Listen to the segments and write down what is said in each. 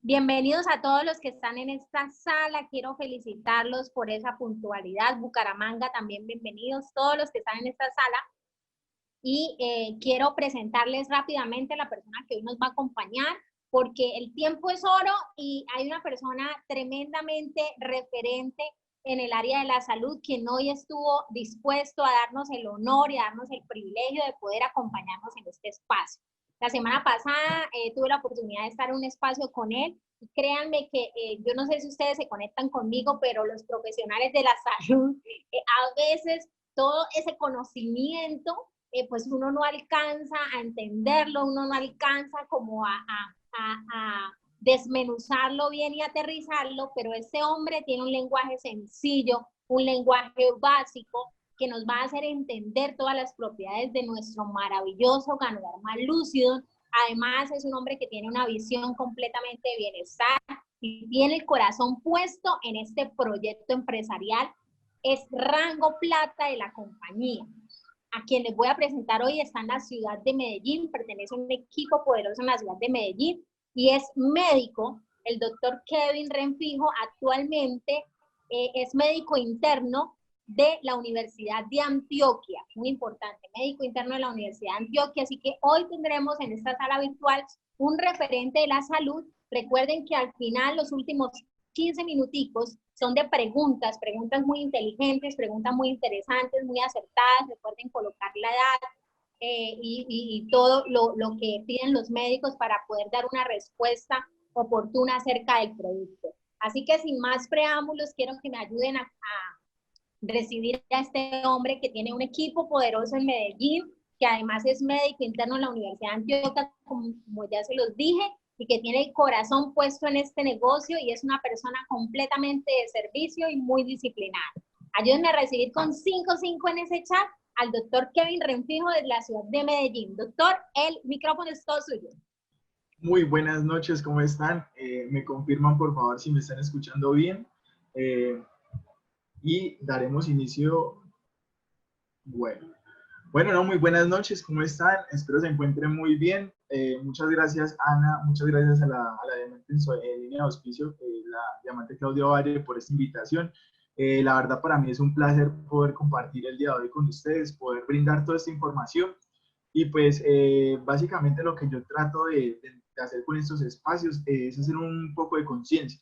Bienvenidos a todos los que están en esta sala. Quiero felicitarlos por esa puntualidad. Bucaramanga también bienvenidos, todos los que están en esta sala. Y quiero presentarles rápidamente a la persona que hoy nos va a acompañar, porque el tiempo es oro y hay una persona tremendamente referente en el área de la salud, quien hoy estuvo dispuesto a darnos el honor y a darnos el privilegio de poder acompañarnos en este espacio. La semana pasada tuve la oportunidad de estar en un espacio con él y créanme que yo no sé si ustedes se conectan conmigo, pero los profesionales de la salud, a veces todo ese conocimiento, pues uno no alcanza a entenderlo, uno no alcanza como a desmenuzarlo bien y aterrizarlo, pero este hombre tiene un lenguaje sencillo, un lenguaje básico, que nos va a hacer entender todas las propiedades de nuestro maravilloso Ganoderma lúcido. Además, es un hombre que tiene una visión completamente de bienestar y tiene el corazón puesto en este proyecto empresarial. Es rango plata de la compañía. A quien les voy a presentar hoy está en la ciudad de Medellín, pertenece a un equipo poderoso en la ciudad de Medellín y es médico. El doctor Kevin Renfijo actualmente es médico interno de la Universidad de Antioquia, muy importante, médico interno de la Universidad de Antioquia, así que hoy tendremos en esta sala virtual un referente de la salud. Recuerden que al final, los últimos 15 minuticos son de preguntas muy inteligentes, preguntas muy interesantes, muy acertadas. Recuerden colocar la edad y todo lo que piden los médicos para poder dar una respuesta oportuna acerca del producto. Así que sin más preámbulos, quiero que me ayuden a recibir a este hombre que tiene un equipo poderoso en Medellín, que además es médico interno en la Universidad de Antioquia, como ya se los dije, y que tiene el corazón puesto en este negocio y es una persona completamente de servicio y muy disciplinada. Ayúdenme a recibir con 5 en ese chat al doctor Kevin Renfijo de la ciudad de Medellín. Doctor, el micrófono es todo suyo. Muy buenas noches, ¿cómo están? Me confirman por favor si me están escuchando bien. Y daremos inicio. Bueno, no, muy buenas noches, ¿cómo están? Espero se encuentren muy bien. Muchas gracias, Ana, muchas gracias a la diamante en línea de auspicio, la diamante Claudia Valle, por esta invitación. La verdad, para mí es un placer poder compartir el día de hoy con ustedes, poder brindar toda esta información. Y pues, básicamente lo que yo trato de hacer con estos espacios es hacer un poco de conciencia.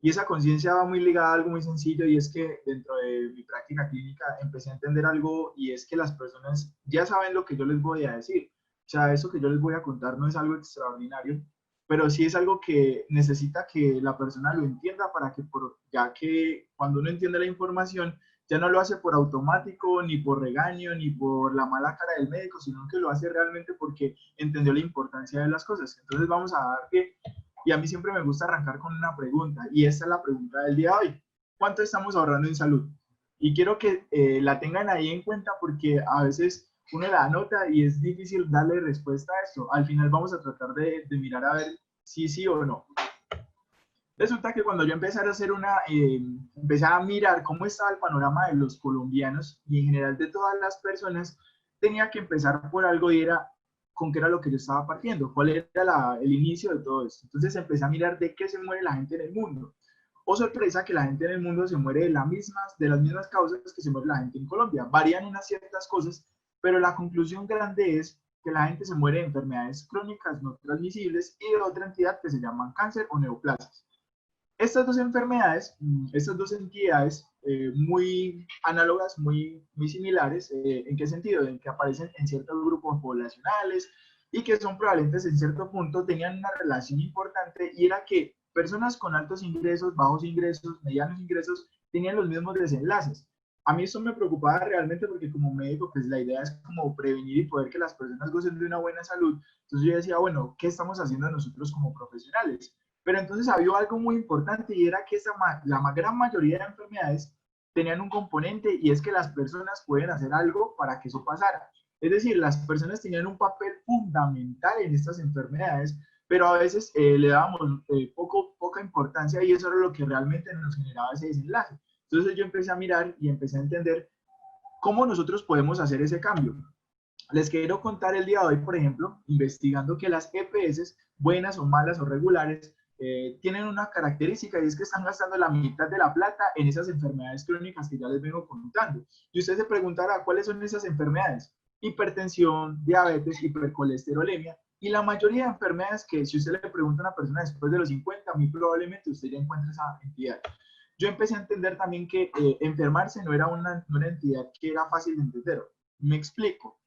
Y esa conciencia va muy ligada a algo muy sencillo, y es que dentro de mi práctica clínica empecé a entender algo, y es que las personas ya saben lo que yo les voy a decir. O sea, eso que yo les voy a contar no es algo extraordinario, pero sí es algo que necesita que la persona lo entienda, para que, ya que cuando uno entiende la información, ya no lo hace por automático, ni por regaño, ni por la mala cara del médico, sino que lo hace realmente porque entendió la importancia de las cosas. Entonces vamos a dar que, y a mí siempre me gusta arrancar con una pregunta, y esta es la pregunta del día de hoy: ¿cuánto estamos ahorrando en salud? Y quiero que la tengan ahí en cuenta, porque a veces uno la anota y es difícil darle respuesta a esto. Al final vamos a tratar de mirar a ver si sí o no. Resulta que cuando yo empecé a hacer empecé a mirar cómo estaba el panorama de los colombianos y en general de todas las personas, tenía que empezar por algo, y era con qué era lo que yo estaba partiendo, cuál era el inicio de todo esto. Entonces empecé a mirar de qué se muere la gente en el mundo. Oh, sorpresa, que la gente en el mundo se muere de las mismas causas que se muere la gente en Colombia. Varían unas ciertas cosas, pero la conclusión grande es que la gente se muere de enfermedades crónicas no transmisibles y de otra entidad que se llaman cáncer o neoplasias. Estas dos enfermedades, estas dos entidades muy análogas, muy similares, ¿en qué sentido? En que aparecen en ciertos grupos poblacionales y que son prevalentes en cierto punto, tenían una relación importante, y era que personas con altos ingresos, bajos ingresos, medianos ingresos, tenían los mismos desenlaces. A mí eso me preocupaba realmente, porque como médico, pues la idea es como prevenir y poder que las personas gocen de una buena salud. Entonces yo decía, bueno, ¿qué estamos haciendo nosotros como profesionales? Pero entonces había algo muy importante, y era que la gran mayoría de enfermedades tenían un componente, y es que las personas pueden hacer algo para que eso pasara. Es decir, las personas tenían un papel fundamental en estas enfermedades, pero a veces le dábamos poca importancia, y eso era lo que realmente nos generaba ese desenlace. Entonces yo empecé a mirar y empecé a entender cómo nosotros podemos hacer ese cambio. Les quiero contar el día de hoy, por ejemplo, investigando que las EPS, buenas o malas o regulares, tienen una característica y es que están gastando la mitad de la plata en esas enfermedades crónicas que ya les vengo contando. Y usted se preguntará, ¿cuáles son esas enfermedades? Hipertensión, diabetes, hipercolesterolemia, y la mayoría de enfermedades que si usted le pregunta a una persona después de los 50, muy probablemente usted ya encuentre esa entidad. Yo empecé a entender también que enfermarse no era una entidad que era fácil de entender. Me explico.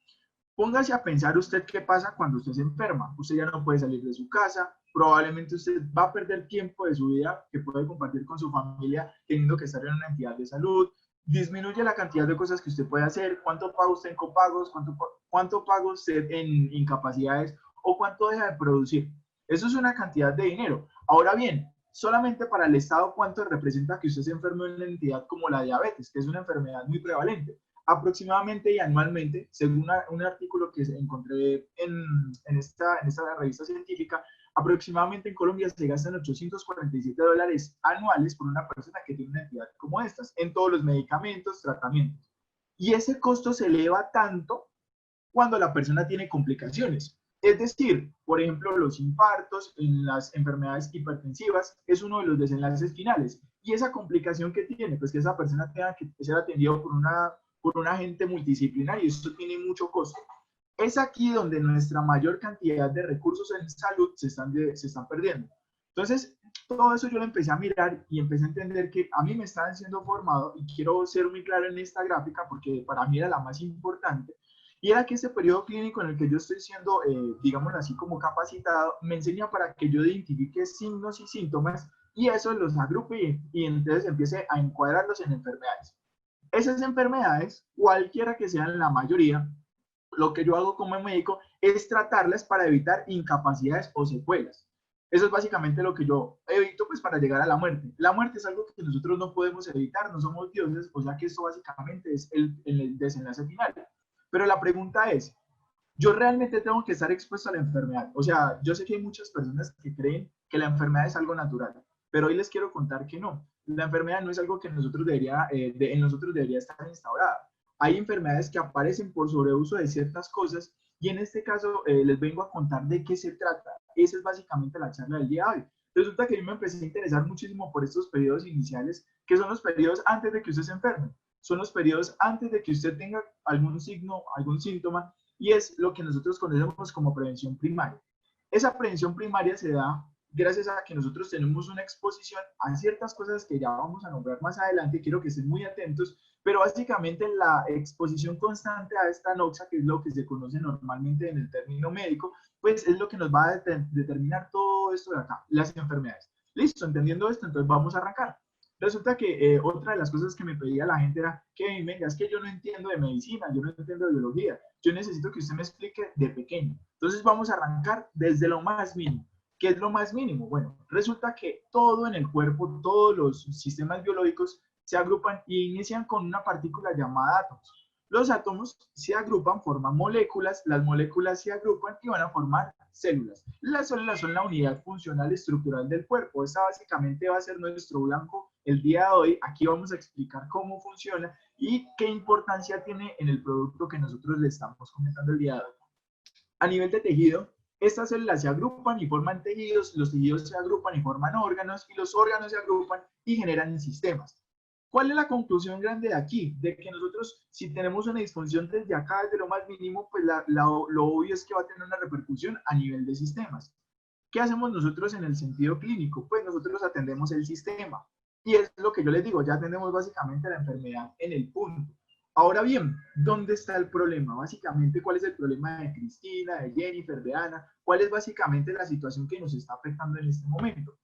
Póngase a pensar usted qué pasa cuando usted se enferma. Usted ya no puede salir de su casa, probablemente usted va a perder tiempo de su vida que puede compartir con su familia teniendo que estar en una entidad de salud, disminuye la cantidad de cosas que usted puede hacer, cuánto paga usted en copagos, cuánto paga usted en incapacidades o cuánto deja de producir. Eso es una cantidad de dinero. Ahora bien, solamente para el Estado, ¿cuánto representa que usted se enferme en una entidad como la diabetes, que es una enfermedad muy prevalente? Aproximadamente y anualmente, según un artículo que encontré en esta revista científica, aproximadamente en Colombia se gastan $847 anuales por una persona que tiene una entidad como estas, en todos los medicamentos, tratamientos. Y ese costo se eleva tanto cuando la persona tiene complicaciones. Es decir, por ejemplo, los infartos en las enfermedades hipertensivas es uno de los desenlaces finales. Y esa complicación que tiene, pues que esa persona tenga que ser atendido por un agente multidisciplinario, eso tiene mucho costo. Es aquí donde nuestra mayor cantidad de recursos en salud se están perdiendo. Entonces, todo eso yo lo empecé a mirar y empecé a entender que a mí me estaban siendo formado, y quiero ser muy claro en esta gráfica porque para mí era la más importante, y era que este periodo clínico en el que yo estoy siendo, digámoslo así, como capacitado, me enseña para que yo identifique signos y síntomas y eso los agrupe y entonces empiece a encuadrarlos en enfermedades. Esas enfermedades, cualquiera que sean la mayoría, lo que yo hago como médico es tratarlas para evitar incapacidades o secuelas. Eso es básicamente lo que yo evito pues para llegar a la muerte. La muerte es algo que nosotros no podemos evitar, no somos dioses, o sea que esto básicamente es el desenlace final. Pero la pregunta es, ¿yo realmente tengo que estar expuesto a la enfermedad? O sea, yo sé que hay muchas personas que creen que la enfermedad es algo natural, pero hoy les quiero contar que no. La enfermedad no es algo que en nosotros debería estar instaurada. Hay enfermedades que aparecen por sobreuso de ciertas cosas y en este caso les vengo a contar de qué se trata. Esa es básicamente la charla del día de hoy. Resulta que yo me empecé a interesar muchísimo por estos periodos iniciales, que son los periodos antes de que usted se enferme. Son los periodos antes de que usted tenga algún signo, algún síntoma, y es lo que nosotros conocemos como prevención primaria. Esa prevención primaria se da gracias a que nosotros tenemos una exposición a ciertas cosas que ya vamos a nombrar más adelante, quiero que estén muy atentos, pero básicamente la exposición constante a esta noxa, que es lo que se conoce normalmente en el término médico, pues es lo que nos va a determinar todo esto de acá, las enfermedades. Listo, entendiendo esto, entonces vamos a arrancar. Resulta que otra de las cosas que me pedía la gente era que, venga, es que yo no entiendo de medicina, yo no entiendo de biología, yo necesito que usted me explique de pequeño. Entonces vamos a arrancar desde lo más mínimo. ¿Qué es lo más mínimo? Bueno, resulta que todo en el cuerpo, todos los sistemas biológicos se agrupan y inician con una partícula llamada átomos. Los átomos se agrupan, forman moléculas, las moléculas se agrupan y van a formar células. Las células son la unidad funcional estructural del cuerpo. Esta básicamente va a ser nuestro blanco el día de hoy. Aquí vamos a explicar cómo funciona y qué importancia tiene en el producto que nosotros le estamos comentando el día de hoy. A nivel de tejido, estas células se agrupan y forman tejidos, los tejidos se agrupan y forman órganos, y los órganos se agrupan y generan sistemas. ¿Cuál es la conclusión grande de aquí? De que nosotros, si tenemos una disfunción desde acá, desde lo más mínimo, pues lo obvio es que va a tener una repercusión a nivel de sistemas. ¿Qué hacemos nosotros en el sentido clínico? Pues nosotros atendemos el sistema. Y es lo que yo les digo, ya atendemos básicamente la enfermedad en el punto. Ahora bien, ¿dónde está el problema? Básicamente, ¿cuál es el problema de Cristina, de Jennifer, de Ana? ¿Cuál es básicamente la situación que nos está afectando en este momento?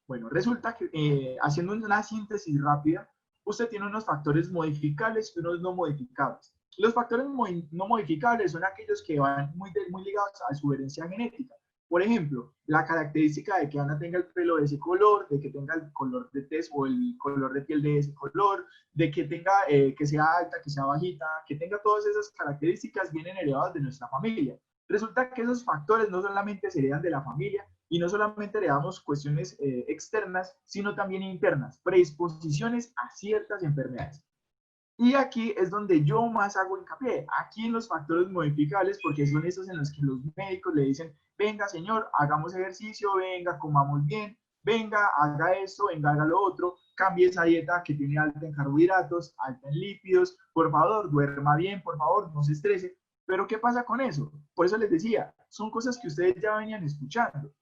Bueno, resulta que haciendo una síntesis rápida, usted tiene unos factores modificables y unos no modificables. Los factores no modificables son aquellos que van muy ligados a su herencia genética. Por ejemplo, la característica de que Ana tenga el pelo de ese color, de que tenga el color de tez o el color de piel de ese color, de que tenga, que sea alta, que sea bajita, que tenga todas esas características vienen heredadas de nuestra familia. Resulta que esos factores no solamente se heredan de la familia y no solamente heredamos cuestiones externas, sino también internas, predisposiciones a ciertas enfermedades. Y aquí es donde yo más hago hincapié, aquí en los factores modificables, porque son esos en los que los médicos le dicen, venga señor, hagamos ejercicio, venga, comamos bien, venga, haga esto, venga, haga lo otro, cambie esa dieta que tiene alta en carbohidratos, alta en lípidos, por favor, duerma bien, por favor, no se estrese. Pero ¿qué pasa con eso? Por eso les decía, son cosas que ustedes ya venían escuchando.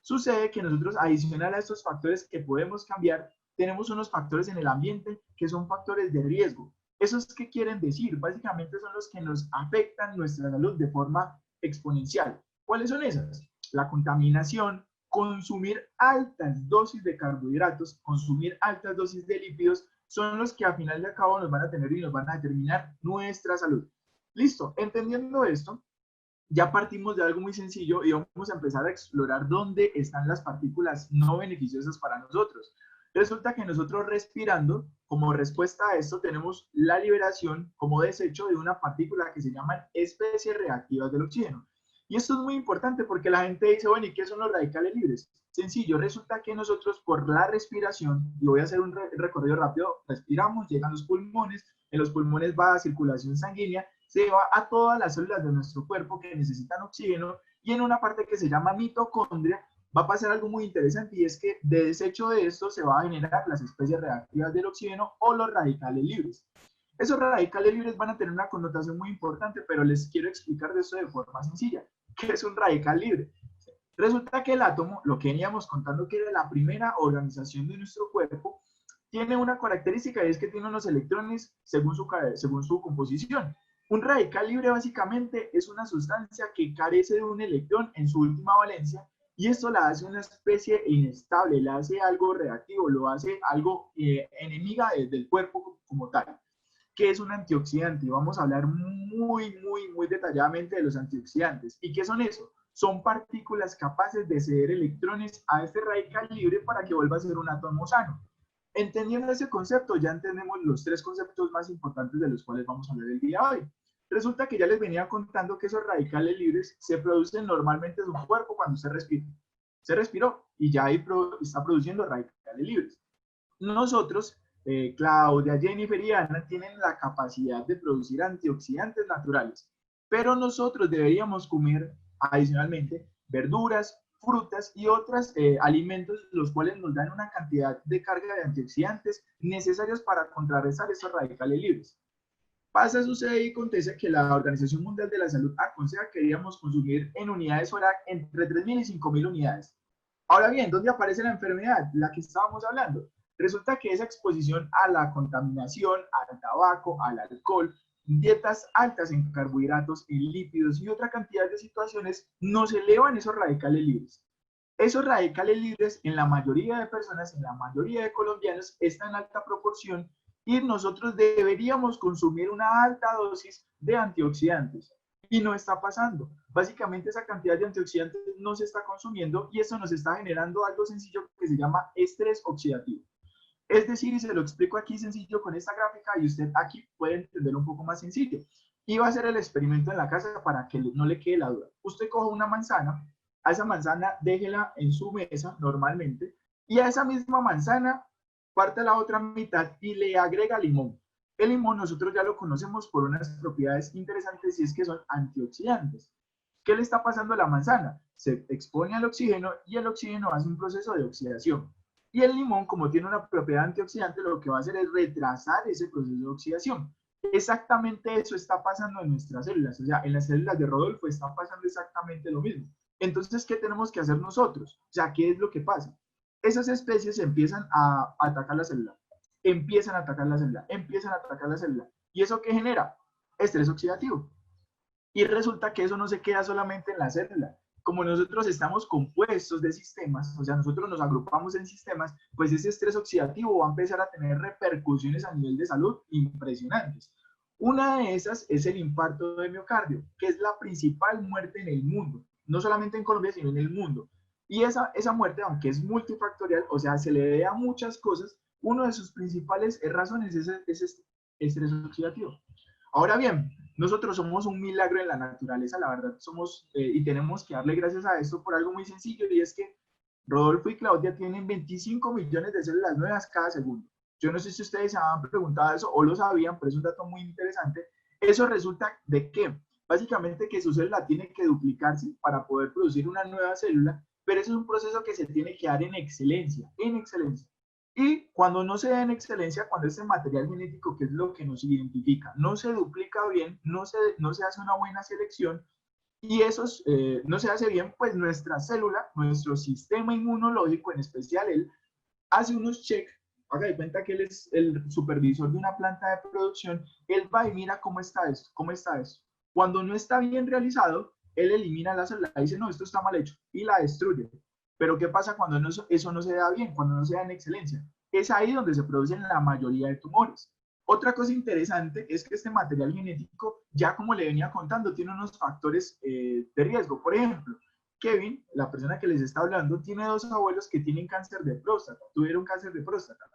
Sucede que nosotros, adicional a estos factores que podemos cambiar, tenemos unos factores en el ambiente que son factores de riesgo. ¿Esos qué quieren decir? Básicamente son los que nos afectan nuestra salud de forma exponencial. ¿Cuáles son esas? La contaminación, consumir altas dosis de carbohidratos, consumir altas dosis de lípidos, son los que a final de cabo nos van a tener y nos van a determinar nuestra salud. Listo, entendiendo esto, ya partimos de algo muy sencillo y vamos a empezar a explorar dónde están las partículas no beneficiosas para nosotros. Resulta que nosotros respirando, como respuesta a esto, tenemos la liberación como desecho de una partícula que se llaman especies reactivas del oxígeno. Y esto es muy importante porque la gente dice, bueno, ¿y qué son los radicales libres? Sencillo, resulta que nosotros por la respiración, y voy a hacer un recorrido rápido, respiramos, llegan los pulmones, en los pulmones va a circulación sanguínea, se va a todas las células de nuestro cuerpo que necesitan oxígeno y en una parte que se llama mitocondria va a pasar algo muy interesante y es que de desecho de esto se va a generar las especies reactivas del oxígeno o los radicales libres. Esos radicales libres van a tener una connotación muy importante, pero les quiero explicar de esto de forma sencilla. ¿Qué es un radical libre? Resulta que el átomo, lo que veníamos contando que era la primera organización de nuestro cuerpo, tiene una característica y es que tiene unos electrones según su composición. Un radical libre básicamente es una sustancia que carece de un electrón en su última valencia y esto la hace una especie inestable, la hace algo reactivo, lo hace algo enemiga del cuerpo como tal. ¿Qué es un antioxidante? Y vamos a hablar muy detalladamente de los antioxidantes. ¿Y qué son eso? Son partículas capaces de ceder electrones a este radical libre para que vuelva a ser un átomo sano. Entendiendo ese concepto, ya entendemos los tres conceptos más importantes de los cuales vamos a hablar el día de hoy. Resulta que ya les venía contando que esos radicales libres se producen normalmente en su cuerpo cuando se respira. Se respiró y ya ahí está produciendo radicales libres. Nosotros, Claudia, Jennifer y Ana tienen la capacidad de producir antioxidantes naturales, pero nosotros deberíamos comer adicionalmente verduras, frutas y otros alimentos los cuales nos dan una cantidad de carga de antioxidantes necesarios para contrarrestar esos radicales libres. Pasa, sucede y acontece que la Organización Mundial de la Salud aconseja que deberíamos consumir en unidades hora entre 3.000 y 5.000 unidades. Ahora bien, ¿dónde aparece la enfermedad? La que estábamos hablando. Resulta que esa exposición a la contaminación, al tabaco, al alcohol, dietas altas en carbohidratos, en lípidos y otra cantidad de situaciones nos elevan esos radicales libres. Esos radicales libres en la mayoría de personas, en la mayoría de colombianos, están en alta proporción y nosotros deberíamos consumir una alta dosis de antioxidantes. Y no está pasando. Básicamente esa cantidad de antioxidantes no se está consumiendo y eso nos está generando algo sencillo que se llama estrés oxidativo. Es decir, y se lo explico aquí sencillo con esta gráfica y usted aquí puede entender un poco más sencillo. Y va a hacer el experimento en la casa para que no le quede la duda. Usted coja una manzana, a esa manzana déjela en su mesa normalmente y a esa misma manzana parte la otra mitad y le agrega limón. El limón nosotros ya lo conocemos por unas propiedades interesantes y es que son antioxidantes. ¿Qué le está pasando a la manzana? Se expone al oxígeno y el oxígeno hace un proceso de oxidación. Y el limón, como tiene una propiedad antioxidante, lo que va a hacer es retrasar ese proceso de oxidación. Exactamente eso está pasando en nuestras células. O sea, en las células de Rodolfo está pasando exactamente lo mismo. Entonces, ¿qué tenemos que hacer nosotros? O sea, ¿qué es lo que pasa? Esas especies empiezan a atacar la célula, empiezan a atacar la célula, empiezan a atacar la célula. ¿Y eso qué genera? Estrés oxidativo. Y resulta que eso no se queda solamente en la célula. Como nosotros estamos compuestos de sistemas, o sea, nosotros nos agrupamos en sistemas, pues ese estrés oxidativo va a empezar a tener repercusiones a nivel de salud impresionantes. Una de esas es el infarto de miocardio, que es la principal muerte en el mundo, no solamente en Colombia, sino en el mundo. Y esa muerte, aunque es multifactorial, o sea, se le debe a muchas cosas, una de sus principales razones es ese estrés oxidativo. Ahora bien, nosotros somos un milagro en la naturaleza, la verdad, somos, y tenemos que darle gracias a esto por algo muy sencillo, y es que Rodolfo y Claudia tienen 25 millones de células nuevas cada segundo. Yo no sé si ustedes se han preguntado eso o lo sabían, pero es un dato muy interesante. Eso resulta de que, básicamente, que su célula tiene que duplicarse para poder producir una nueva célula, pero ese es un proceso que se tiene que dar en excelencia, en excelencia. Y cuando no se da en excelencia, cuando ese material genético, que es lo que nos identifica, no se duplica bien, no se hace una buena selección, y eso no se hace bien, pues nuestra célula, nuestro sistema inmunológico en especial, él hace unos checks, haga de cuenta que él es el supervisor de una planta de producción, él va y mira cómo está esto, cómo está esto. Cuando no está bien realizado, él elimina la célula, dice, no, esto está mal hecho, y la destruye. Pero ¿qué pasa cuando no, eso no se da bien, cuando no se da en excelencia? Es ahí donde se producen la mayoría de tumores. Otra cosa interesante es que este material genético, ya como le venía contando, tiene unos factores de riesgo. Por ejemplo, Kevin, la persona que les está hablando, tiene dos abuelos que tienen cáncer de próstata, tuvieron cáncer de próstata.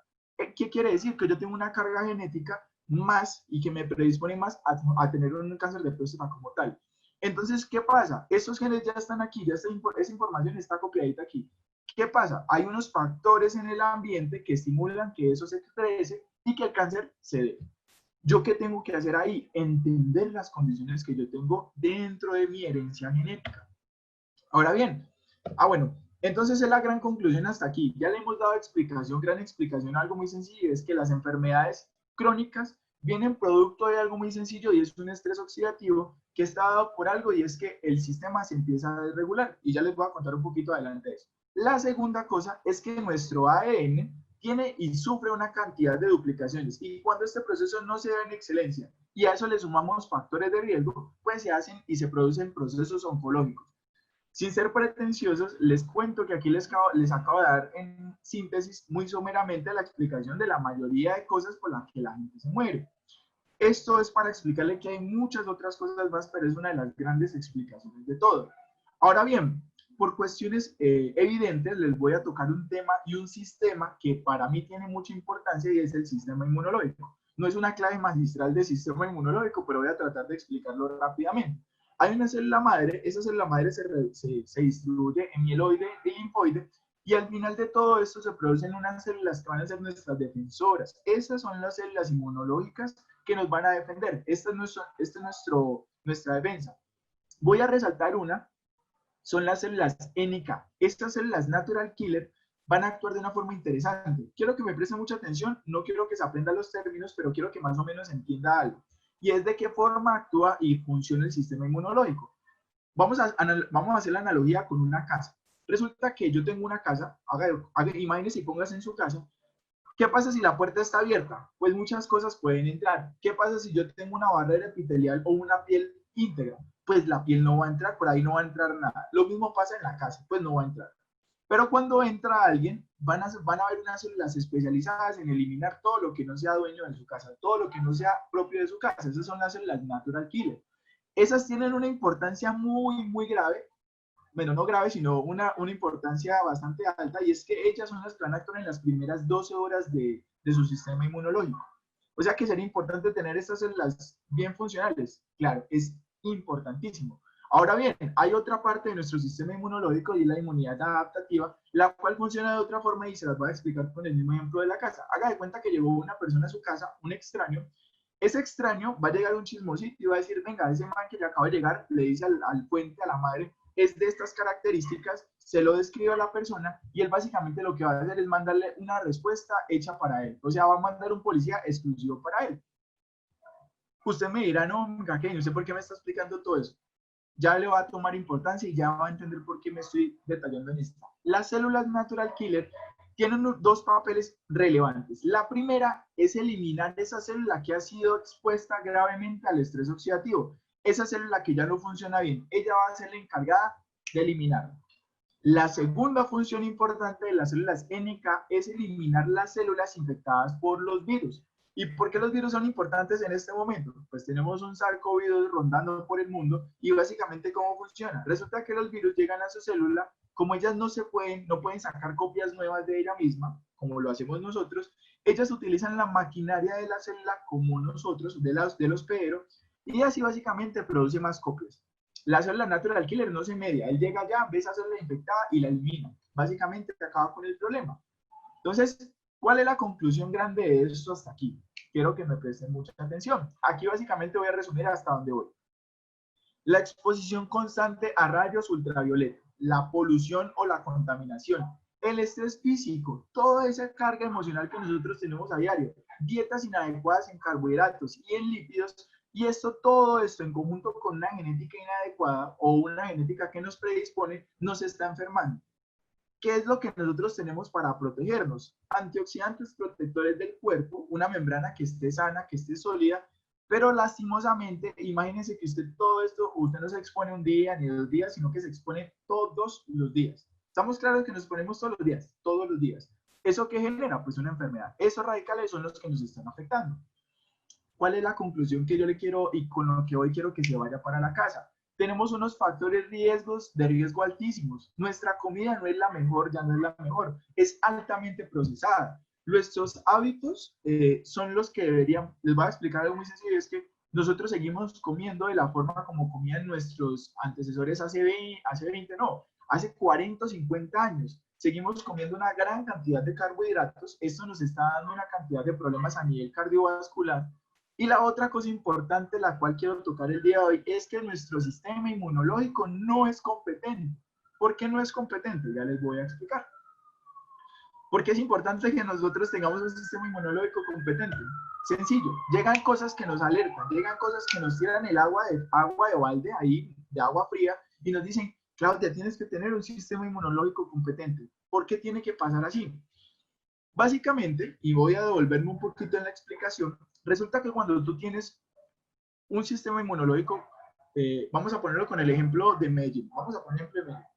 ¿Qué quiere decir? Que yo tengo una carga genética más y que me predispone más a tener un cáncer de próstata como tal. Entonces, ¿qué pasa? Esos genes ya están aquí, ya esa información está copiadita aquí. ¿Qué pasa? Hay unos factores en el ambiente que estimulan que eso se exprese y que el cáncer se dé. ¿Yo qué tengo que hacer ahí? Entender las condiciones que yo tengo dentro de mi herencia genética. Ahora bien, bueno, entonces es la gran conclusión hasta aquí. Ya le hemos dado explicación, gran explicación, algo muy sencillo, es que las enfermedades crónicas vienen producto de algo muy sencillo y es un estrés oxidativo que está dado por algo y es que el sistema se empieza a desregular. Y ya les voy a contar un poquito adelante de eso. La segunda cosa es que nuestro ADN tiene y sufre una cantidad de duplicaciones y cuando este proceso no se da en excelencia y a eso le sumamos factores de riesgo, pues se hacen y se producen procesos oncológicos. Sin ser pretenciosos, les cuento que aquí les acabo de dar en síntesis muy someramente la explicación de la mayoría de cosas por las que la gente se muere. Esto es para explicarle que hay muchas otras cosas más, pero es una de las grandes explicaciones de todo. Ahora bien, por cuestiones evidentes, les voy a tocar un tema y un sistema que para mí tiene mucha importancia y es el sistema inmunológico. No es una clave magistral de sistema inmunológico, pero voy a tratar de explicarlo rápidamente. Hay una célula madre, esa célula madre se distribuye en mieloide y linfoide, y al final de todo esto se producen unas células que van a ser nuestras defensoras. Esas son las células inmunológicas que nos van a defender. Esta es nuestra defensa. Voy a resaltar una, son las células NK. Estas células Natural Killer van a actuar de una forma interesante. Quiero que me presten mucha atención, no quiero que se aprendan los términos, pero quiero que más o menos entienda algo. Y es de qué forma actúa y funciona el sistema inmunológico. Vamos a hacer la analogía con una casa. Resulta que yo tengo una casa, imagínense y póngase en su casa. ¿Qué pasa si la puerta está abierta? Pues muchas cosas pueden entrar. ¿Qué pasa si yo tengo una barrera epitelial o una piel íntegra? Pues la piel no va a entrar, por ahí no va a entrar nada. Lo mismo pasa en la casa, pues no va a entrar. Pero cuando entra alguien, van a haber unas células especializadas en eliminar todo lo que no sea dueño de su casa, todo lo que no sea propio de su casa. Esas son las células Natural Killer. Esas tienen una importancia muy, muy grave, bueno, no grave, sino una importancia bastante alta, y es que ellas son las que van a actuar en las primeras 12 horas de su sistema inmunológico. O sea que sería importante tener estas células bien funcionales. Claro, es importantísimo. Ahora bien, hay otra parte de nuestro sistema inmunológico y la inmunidad adaptativa, la cual funciona de otra forma y se las voy a explicar con el mismo ejemplo de la casa. Haga de cuenta que llegó una persona a su casa, un extraño. Ese extraño va a llegar a un chismosito y va a decir, venga, ese man que ya acaba de llegar, le dice al puente, a la madre, es de estas características, se lo describe a la persona y él básicamente lo que va a hacer es mandarle una respuesta hecha para él. O sea, va a mandar un policía exclusivo para él. Usted me dirá, no, no sé por qué me está explicando todo eso. Ya le va a tomar importancia y ya va a entender por qué me estoy detallando en esto. Las células Natural Killer tienen dos papeles relevantes. La primera es eliminar esa célula que ha sido expuesta gravemente al estrés oxidativo. Esa célula que ya no funciona bien, ella va a ser la encargada de eliminarla. La segunda función importante de las células NK es eliminar las células infectadas por los virus. ¿Y por qué los virus son importantes en este momento? Pues tenemos un SARS-CoV-2 rondando por el mundo y básicamente ¿cómo funciona? Resulta que los virus llegan a su célula, como ellas no pueden sacar copias nuevas de ella misma, como lo hacemos nosotros, ellas utilizan la maquinaria de la célula como nosotros, del hospedero, y así básicamente produce más copias. La célula Natural Killer no se media, él llega allá, ve esa célula infectada y la elimina. Básicamente acaba con el problema. Entonces, ¿cuál es la conclusión grande de esto hasta aquí? Quiero que me presten mucha atención. Aquí básicamente voy a resumir hasta dónde voy. La exposición constante a rayos ultravioleta. la polución o la contaminación, el estrés físico, toda esa carga emocional que nosotros tenemos a diario, dietas inadecuadas en carbohidratos y en lípidos, y todo esto en conjunto con una genética inadecuada o una genética que nos predispone, nos está enfermando. ¿Qué es lo que nosotros tenemos para protegernos? Antioxidantes protectores del cuerpo, una membrana que esté sana, que esté sólida, pero lastimosamente, imagínense que usted todo esto, usted no se expone un día ni 2 días, sino que se expone todos los días. Estamos claros que nos ponemos todos los días, todos los días. ¿Eso qué genera? Pues una enfermedad. Esos radicales son los que nos están afectando. ¿Cuál es la conclusión que yo le quiero y con lo que hoy quiero que se vaya para la casa? Tenemos unos factores de riesgo altísimos. Nuestra comida no es la mejor, ya no es la mejor, es altamente procesada. Nuestros hábitos son los que deberían, les voy a explicar algo muy sencillo, es que nosotros seguimos comiendo de la forma como comían nuestros antecesores hace 40 o 50 años. Seguimos comiendo una gran cantidad de carbohidratos. Esto nos está dando una cantidad de problemas a nivel cardiovascular. Y la otra cosa importante, la cual quiero tocar el día de hoy, es que nuestro sistema inmunológico no es competente. ¿Por qué no es competente? Ya les voy a explicar. Porque es importante que nosotros tengamos un sistema inmunológico competente. Sencillo, llegan cosas que nos alertan, llegan cosas que nos tiran el agua de balde, ahí, de agua fría, y nos dicen, Claudia, tienes que tener un sistema inmunológico competente. ¿Por qué tiene que pasar así? Básicamente, y voy a devolverme un poquito en la explicación, resulta que cuando tú tienes un sistema inmunológico, vamos a ponerlo con el ejemplo de Medellín. Vamos a poner ejemplo de Medellín.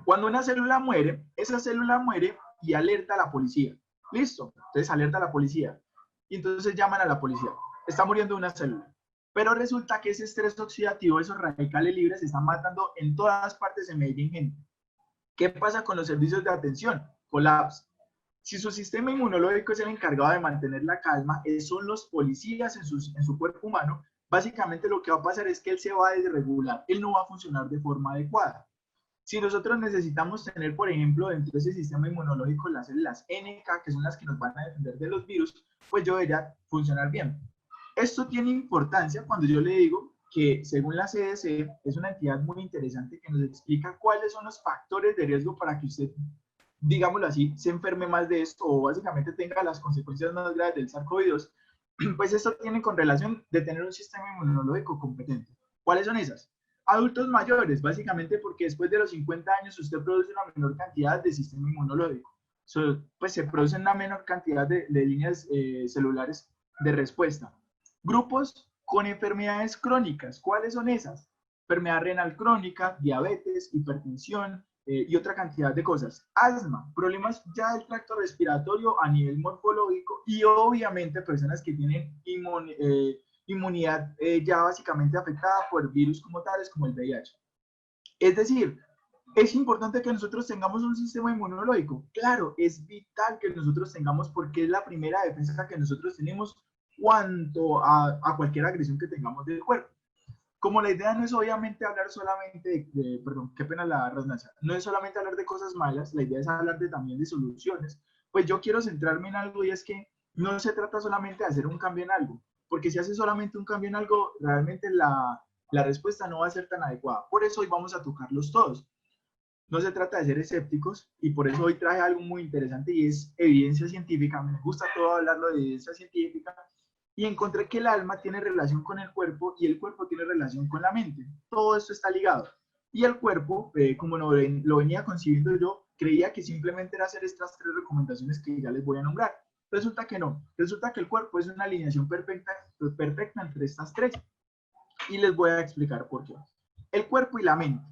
Cuando una célula muere, esa célula muere y alerta a la policía. ¿Listo? Entonces alerta a la policía. Y entonces llaman a la policía. Está muriendo una célula. Pero resulta que ese estrés oxidativo, esos radicales libres, se están matando en todas partes de Medellín, gente. ¿Qué pasa con los servicios de atención? Colapso. Si su sistema inmunológico es el encargado de mantener la calma, son los policías en su cuerpo humano, básicamente lo que va a pasar es que él se va a desregular, él no va a funcionar de forma adecuada. Si nosotros necesitamos tener, por ejemplo, dentro de ese sistema inmunológico las células NK, que son las que nos van a defender de los virus, pues yo debería funcionar bien. Esto tiene importancia cuando yo le digo que según la CDC es una entidad muy interesante que nos explica cuáles son los factores de riesgo para que usted, digámoslo así, se enferme más de esto o básicamente tenga las consecuencias más graves del SARS-CoV-2, pues esto tiene con relación de tener un sistema inmunológico competente. ¿Cuáles son esas? Adultos mayores, básicamente porque después de los 50 años usted produce una menor cantidad de sistema inmunológico. Pues se produce una menor cantidad de líneas celulares de respuesta. Grupos con enfermedades crónicas, ¿cuáles son esas? Enfermedad renal crónica, diabetes, hipertensión y otra cantidad de cosas. Asma, problemas ya del tracto respiratorio a nivel morfológico y obviamente personas que tienen inmunidad ya básicamente afectada por virus como tales como el VIH. Es decir, es importante que nosotros tengamos un sistema inmunológico. Claro, es vital que nosotros tengamos porque es la primera defensa que nosotros tenemos cuanto a cualquier agresión que tengamos del cuerpo. Como la idea no es obviamente hablar solamente perdón, qué pena la redundancia, no es solamente hablar de cosas malas, la idea es hablar también de soluciones, pues yo quiero centrarme en algo y es que no se trata solamente de hacer un cambio en algo, porque si hace solamente un cambio en algo, realmente la respuesta no va a ser tan adecuada. Por eso hoy vamos a tocarlos todos. No se trata de ser escépticos y por eso hoy traje algo muy interesante y es evidencia científica. Me gusta todo hablarlo de evidencia científica y encontré que el alma tiene relación con el cuerpo y el cuerpo tiene relación con la mente. Todo esto está ligado. Y el cuerpo, como lo venía concibiendo yo, creía que simplemente era hacer estas 3 recomendaciones que ya les voy a nombrar. Resulta que no. Resulta que el cuerpo es una alineación perfecta entre estas 3. Y les voy a explicar por qué. El cuerpo y la mente.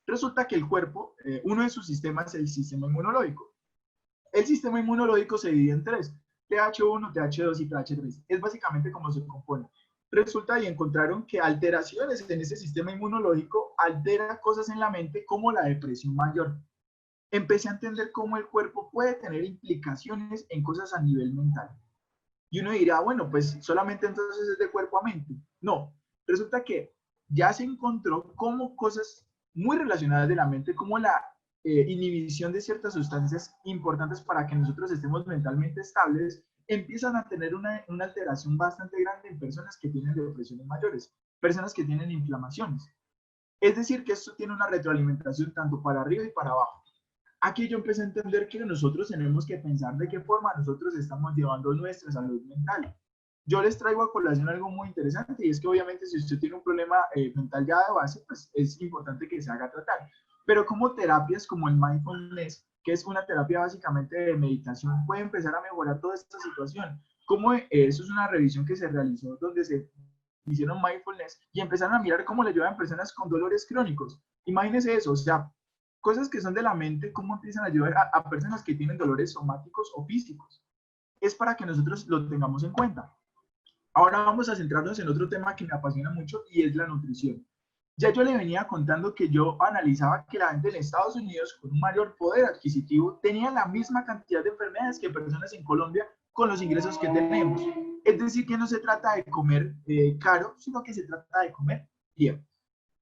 Resulta que el cuerpo, uno de sus sistemas es el sistema inmunológico. El sistema inmunológico se divide en 3. TH1, TH2 y TH3. Es básicamente como se compone. Resulta y encontraron que alteraciones en ese sistema inmunológico alteran cosas en la mente como la depresión mayor. Empecé a entender cómo el cuerpo puede tener implicaciones en cosas a nivel mental. Y uno dirá, bueno, pues solamente entonces es de cuerpo a mente. No, resulta que ya se encontró cómo cosas muy relacionadas de la mente, como la inhibición de ciertas sustancias importantes para que nosotros estemos mentalmente estables, empiezan a tener una alteración bastante grande en personas que tienen depresiones mayores, personas que tienen inflamaciones. Es decir, que esto tiene una retroalimentación tanto para arriba y para abajo. Aquí yo empecé a entender que nosotros tenemos que pensar de qué forma nosotros estamos llevando nuestra salud mental. Yo les traigo a colación algo muy interesante, y es que obviamente si usted tiene un problema mental ya de base, pues es importante que se haga tratar. Pero como terapias como el mindfulness, que es una terapia básicamente de meditación, puede empezar a mejorar toda esta situación. Como eso es una revisión que se realizó donde se hicieron mindfulness y empezaron a mirar cómo le ayudan a personas con dolores crónicos. Imagínense eso, o sea, cosas que son de la mente, cómo empiezan a ayudar a personas que tienen dolores somáticos o físicos. Es para que nosotros lo tengamos en cuenta. Ahora vamos a centrarnos en otro tema que me apasiona mucho y es la nutrición. Ya yo le venía contando que yo analizaba que la gente en Estados Unidos con un mayor poder adquisitivo tenía la misma cantidad de enfermedades que personas en Colombia con los ingresos que tenemos. Es decir, que no se trata de comer caro, sino que se trata de comer bien.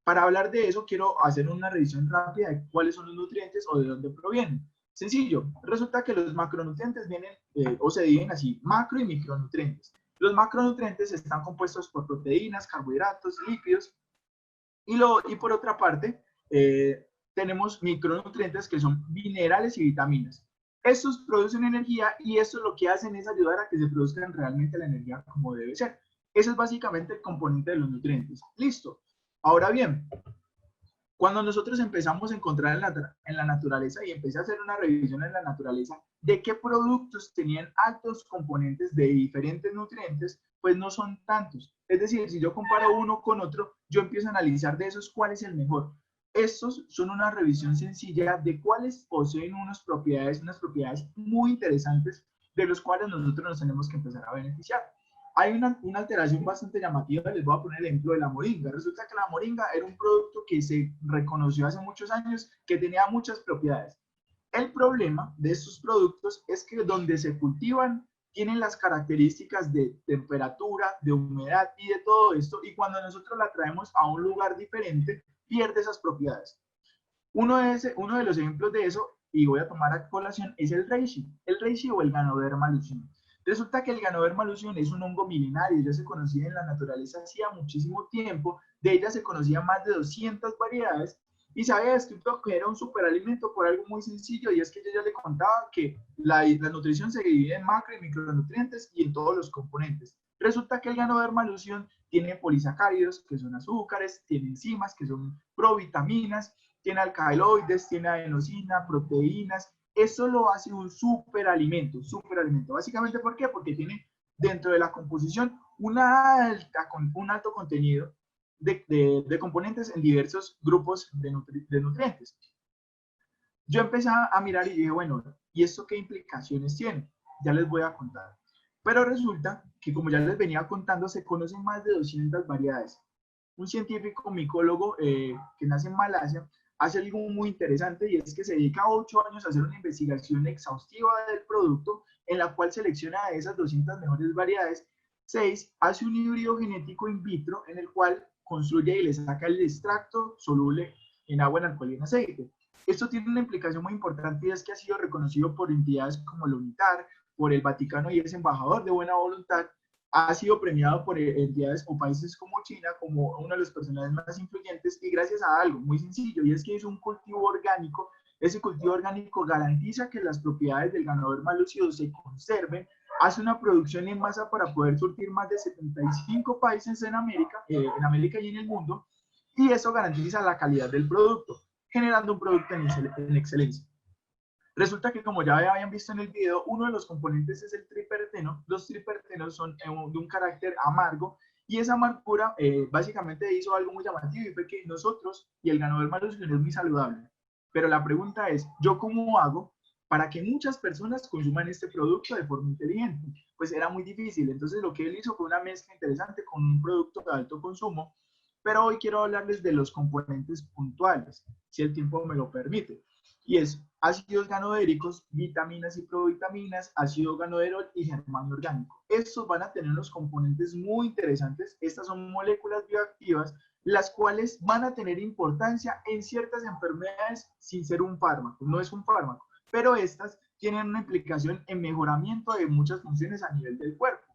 Para hablar de eso, quiero hacer una revisión rápida de cuáles son los nutrientes o de dónde provienen. Sencillo, resulta que los macronutrientes vienen o se dividen así, macro y micronutrientes. Los macronutrientes están compuestos por proteínas, carbohidratos, lípidos, y por otra parte, tenemos micronutrientes que son minerales y vitaminas. Estos producen energía y esto lo que hacen es ayudar a que se produzcan realmente la energía como debe ser. Ese es básicamente el componente de los nutrientes. Listo. Ahora bien, cuando nosotros empezamos a encontrar en la naturaleza y empecé a hacer una revisión en la naturaleza de qué productos tenían altos componentes de diferentes nutrientes, pues no son tantos. Es decir, si yo comparo uno con otro, yo empiezo a analizar de esos cuál es el mejor. Estos son una revisión sencilla de cuáles poseen unas propiedades muy interesantes de los cuales nosotros nos tenemos que empezar a beneficiar. Hay una alteración bastante llamativa, les voy a poner el ejemplo de la moringa. Resulta que la moringa era un producto que se reconoció hace muchos años que tenía muchas propiedades. El problema de estos productos es que donde se cultivan tienen las características de temperatura, de humedad y de todo esto, y cuando nosotros la traemos a un lugar diferente, pierde esas propiedades. Uno de los ejemplos de eso, y voy a tomar a colación, es el reishi o el Ganoderma lucidum. Resulta que el Ganoderma lucidum es un hongo milenario, ya se conocía en la naturaleza hacía muchísimo tiempo, de ella se conocían más de 200 variedades, y se había descrito que era un superalimento por algo muy sencillo, y es que yo ya le contaba que la nutrición se divide en macro y micronutrientes y en todos los componentes. Resulta que el Ganoderma lucidum tiene polisacáridos, que son azúcares, tiene enzimas, que son provitaminas, tiene alcaloides, tiene adenosina, proteínas. Eso lo hace un superalimento. Básicamente, ¿por qué? Porque tiene dentro de la composición un alto contenido de componentes en diversos grupos de nutrientes. Yo empecé a mirar y dije, bueno, ¿y esto qué implicaciones tiene? Ya les voy a contar. Pero resulta que, como ya les venía contando, se conocen más de 200 variedades. Un científico micólogo que nace en Malasia hace algo muy interesante, y es que se dedica 8 años a hacer una investigación exhaustiva del producto en la cual selecciona de esas 200 mejores variedades, 6 hace un híbrido genético in vitro en el cual construye y le saca el extracto soluble en agua, en alcohol y en aceite. Esto tiene una implicación muy importante, y es que ha sido reconocido por entidades como la UNITAR, por el Vaticano, y es embajador de buena voluntad. Ha sido premiado por entidades o países como China como uno de los personajes más influyentes, y gracias a algo muy sencillo, y es que es un cultivo orgánico. Ese cultivo orgánico garantiza que las propiedades del Ganoderma lucidum se conserven, hace una producción en masa para poder surtir más de 75 países en América y en el mundo, y eso garantiza la calidad del producto, generando un producto en excelencia. Resulta que, como ya habían visto en el video, uno de los componentes es el triperteno. Los tripertenos son de un carácter amargo, y esa amargura básicamente hizo algo muy llamativo, y fue que nosotros, y el Ganoderma lucidum es muy saludable, pero la pregunta es, ¿yo cómo hago para que muchas personas consuman este producto de forma inteligente? Pues era muy difícil. Entonces lo que él hizo fue una mezcla interesante con un producto de alto consumo, pero hoy quiero hablarles de los componentes puntuales, si el tiempo me lo permite. Y es ácidos ganodéricos, vitaminas y provitaminas, ácido ganoderol y germanio orgánico. Estos van a tener unos componentes muy interesantes. Estas son moléculas bioactivas, las cuales van a tener importancia en ciertas enfermedades sin ser un fármaco. No es un fármaco, pero estas tienen una implicación en mejoramiento de muchas funciones a nivel del cuerpo.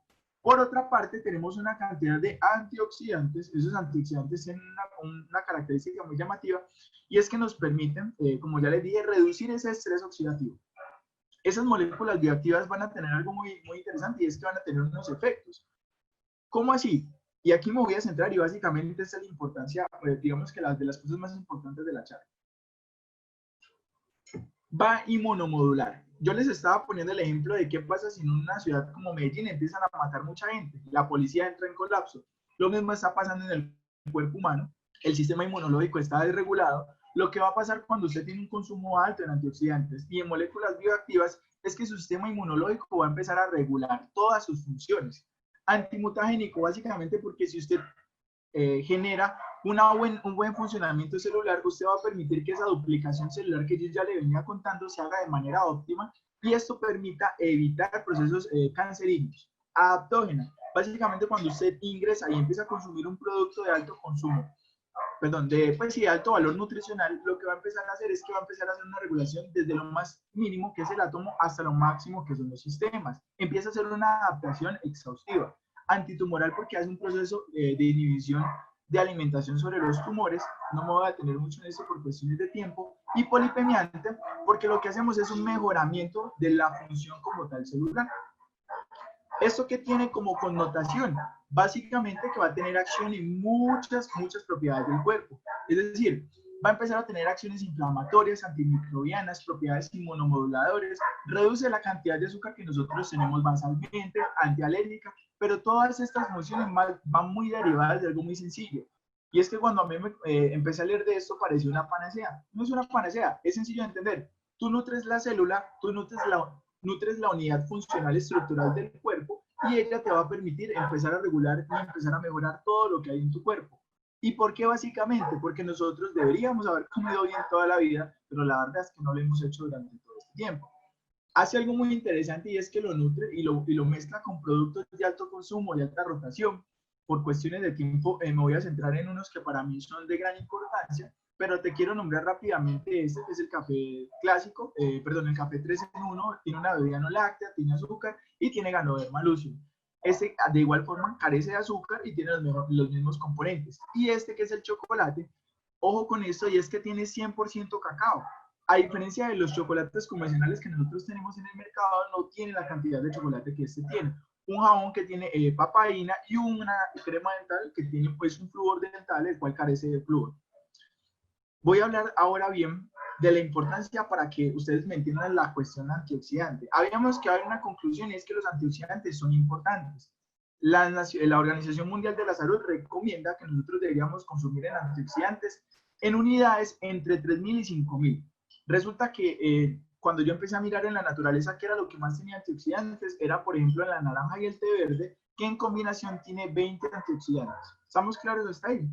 Por otra parte, tenemos una cantidad de antioxidantes. Esos antioxidantes tienen una característica muy llamativa, y es que nos permiten, como ya les dije, reducir ese estrés oxidativo. Esas moléculas bioactivas van a tener algo muy, muy interesante, y es que van a tener unos efectos. ¿Cómo así? Y aquí me voy a centrar, y básicamente esta es la importancia, digamos que de las cosas más importantes de la charla. Va inmunomodular. Yo les estaba poniendo el ejemplo de qué pasa si en una ciudad como Medellín empiezan a matar mucha gente, la policía entra en colapso. Lo mismo está pasando en el cuerpo humano, el sistema inmunológico está desregulado. Lo que va a pasar cuando usted tiene un consumo alto en antioxidantes y en moléculas bioactivas es que su sistema inmunológico va a empezar a regular todas sus funciones. Antimutagénico, básicamente porque si usted genera un buen funcionamiento celular, usted va a permitir que esa duplicación celular que yo ya le venía contando se haga de manera óptima, y esto permita evitar procesos cancerígenos. Adaptógena, básicamente cuando usted ingresa y empieza a consumir un producto de alto consumo, perdón, de alto valor nutricional, lo que va a empezar a hacer es que va a empezar a hacer una regulación desde lo más mínimo, que es el átomo, hasta lo máximo, que son los sistemas. Empieza a hacer una adaptación exhaustiva. Antitumoral, porque hace un proceso de inhibición de alimentación sobre los tumores. No me voy a detener mucho en esto por cuestiones de tiempo. Y polipemiante, porque lo que hacemos es un mejoramiento de la función como tal celular. ¿Esto qué tiene como connotación? Básicamente que va a tener acción en muchas propiedades del cuerpo. Es decir, va a empezar a tener acciones inflamatorias, antimicrobianas, propiedades inmunomoduladoras, reduce la cantidad de azúcar que nosotros tenemos basalmente, antialérgica, pero todas estas funciones van muy derivadas de algo muy sencillo. Y es que cuando a mí empecé a leer de esto, parecía una panacea. No es una panacea, es sencillo de entender. Tú nutres la célula, tú nutres la unidad funcional estructural del cuerpo, y ella te va a permitir empezar a regular y empezar a mejorar todo lo que hay en tu cuerpo. ¿Y por qué básicamente? Porque nosotros deberíamos haber comido bien toda la vida, pero la verdad es que no lo hemos hecho durante todo este tiempo. Hace algo muy interesante, y es que lo nutre y lo mezcla con productos de alto consumo y alta rotación. Por cuestiones de tiempo me voy a centrar en unos que para mí son de gran importancia, pero te quiero nombrar rápidamente este, que es el café clásico, el café 3 en 1, tiene una bebida no láctea, tiene azúcar y tiene Ganoderma lucidum. Este de igual forma carece de azúcar y tiene los mismos componentes. Y este, que es el chocolate, ojo con esto, y es que tiene 100% cacao. A diferencia de los chocolates convencionales que nosotros tenemos en el mercado, no tiene la cantidad de chocolate que este tiene. Un jabón que tiene papaína, y una crema dental que tiene pues un flúor dental, el cual carece de flúor. Voy a hablar ahora bien de la importancia para que ustedes me entiendan la cuestión antioxidante. Habíamos que dar una conclusión, y es que los antioxidantes son importantes. La Organización Mundial de la Salud recomienda que nosotros deberíamos consumir en antioxidantes en unidades entre 3.000 y 5.000. Resulta que cuando yo empecé a mirar en la naturaleza qué era lo que más tenía antioxidantes, era por ejemplo en la naranja y el té verde, que en combinación tiene 20 antioxidantes. ¿Estamos claros hasta ahí?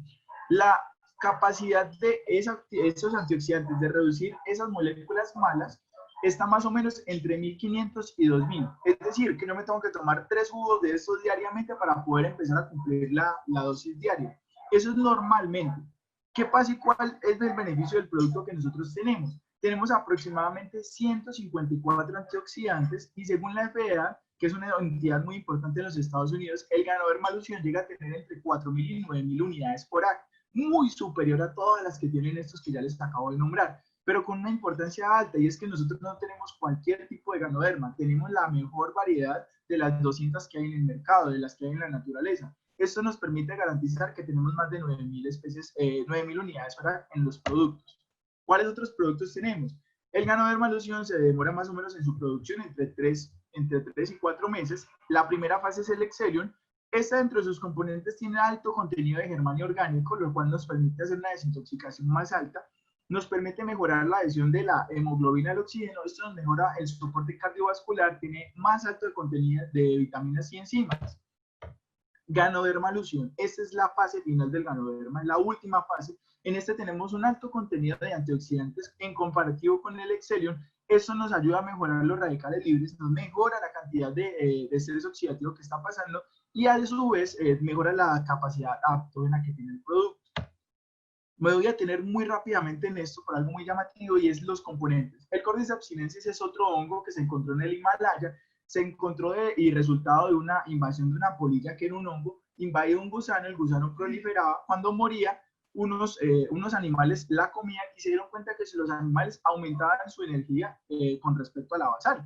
La capacidad de esos antioxidantes de reducir esas moléculas malas está más o menos entre 1.500 y 2.000. Es decir, que yo me tengo que tomar 3 jugos de estos diariamente para poder empezar a cumplir la dosis diaria. Eso es normalmente. ¿Qué pasa y cuál es el beneficio del producto que nosotros tenemos? Tenemos aproximadamente 154 antioxidantes, y según la FDA, que es una entidad muy importante en los Estados Unidos, el Ganoderma lucidum llega a tener entre 4.000 y 9.000 unidades por acre, muy superior a todas las que tienen estos que ya les acabo de nombrar, pero con una importancia alta, y es que nosotros no tenemos cualquier tipo de Ganoderma, tenemos la mejor variedad de las 200 que hay en el mercado, de las que hay en la naturaleza. Esto nos permite garantizar que tenemos más de 9.000 especies, 9.000 unidades en los productos. ¿Cuáles otros productos tenemos? El Ganoderma lucidum se demora más o menos en su producción entre 3 y 4 meses. La primera fase es el Excellium. Esta, dentro de sus componentes, tiene alto contenido de germanio orgánico, lo cual nos permite hacer una desintoxicación más alta, nos permite mejorar la adhesión de la hemoglobina al oxígeno, esto nos mejora el soporte cardiovascular, tiene más alto contenido de vitaminas y enzimas. Ganoderma lucidum, esta es la fase final del Ganoderma, es la última fase. En este tenemos un alto contenido de antioxidantes en comparativo con el Excellium. Eso nos ayuda a mejorar los radicales libres, nos mejora la cantidad de estrés oxidativo que está pasando, y a su vez mejora la capacidad adaptógena que tiene el producto. Me voy a detener muy rápidamente en esto por algo muy llamativo, y es los componentes. El Cordyceps sinensis es otro hongo que se encontró en el Himalaya. se encontró y resultado de una invasión de una polilla que era un hongo, invadió un gusano, el gusano proliferaba, cuando moría, unos animales la comían y se dieron cuenta que los animales aumentaban su energía con respecto a la basal.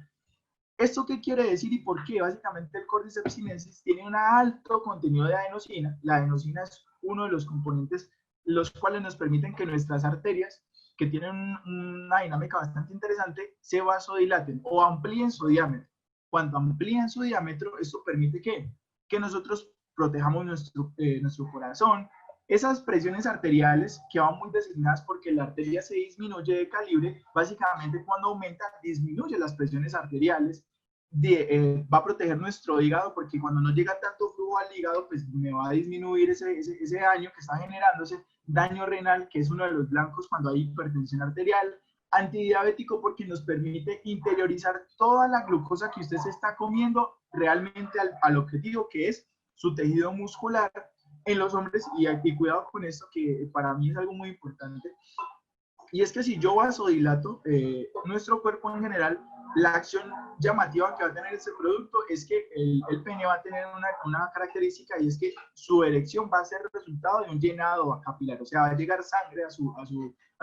¿Esto qué quiere decir y por qué? Básicamente el Cordyceps sinensis tiene un alto contenido de adenosina. La adenosina es uno de los componentes los cuales nos permiten que nuestras arterias, que tienen una dinámica bastante interesante, se vasodilaten o amplíen su diámetro. Cuando amplían su diámetro, esto permite que nosotros protejamos nuestro corazón. Esas presiones arteriales que van muy designadas porque la arteria se disminuye de calibre, básicamente cuando aumenta, disminuye las presiones arteriales, va a proteger nuestro hígado porque cuando no llega tanto flujo al hígado, pues me va a disminuir ese daño que está generándose, daño renal, que es uno de los blancos cuando hay hipertensión arterial, antidiabético porque nos permite interiorizar toda la glucosa que usted se está comiendo realmente al objetivo que es su tejido muscular en los hombres, y cuidado con esto que para mí es algo muy importante, y es que si yo vasodilato nuestro cuerpo en general, la acción llamativa que va a tener este producto es que el pene va a tener una característica, y es que su erección va a ser resultado de un llenado capilar, o sea, va a llegar sangre a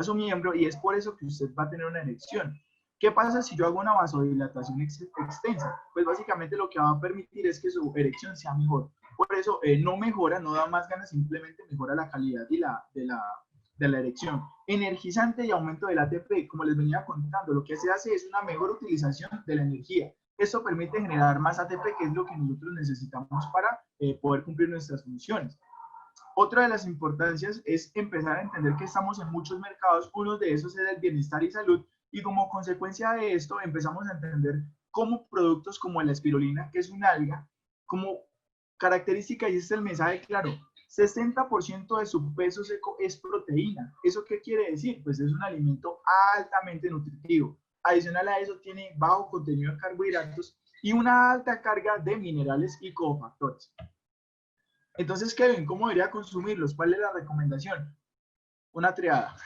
su miembro, y es por eso que usted va a tener una erección. ¿Qué pasa si yo hago una vasodilatación extensa? Pues básicamente lo que va a permitir es que su erección sea mejor. Por eso no mejora, no da más ganas, simplemente mejora la calidad de la erección. Energizante y aumento del ATP, como les venía contando, lo que se hace es una mejor utilización de la energía. Esto permite generar más ATP, que es lo que nosotros necesitamos para poder cumplir nuestras funciones. Otra de las importancias es empezar a entender que estamos en muchos mercados, uno de esos es el bienestar y salud, y como consecuencia de esto empezamos a entender cómo productos como la espirulina, que es un alga, como característica, y este es el mensaje claro, 60% de su peso seco es proteína. ¿Eso qué quiere decir? Pues es un alimento altamente nutritivo. Adicional a eso tiene bajo contenido de carbohidratos y una alta carga de minerales y cofactores. Entonces, Kevin, ¿cómo debería consumirlos? ¿Cuál es la recomendación? Una triada.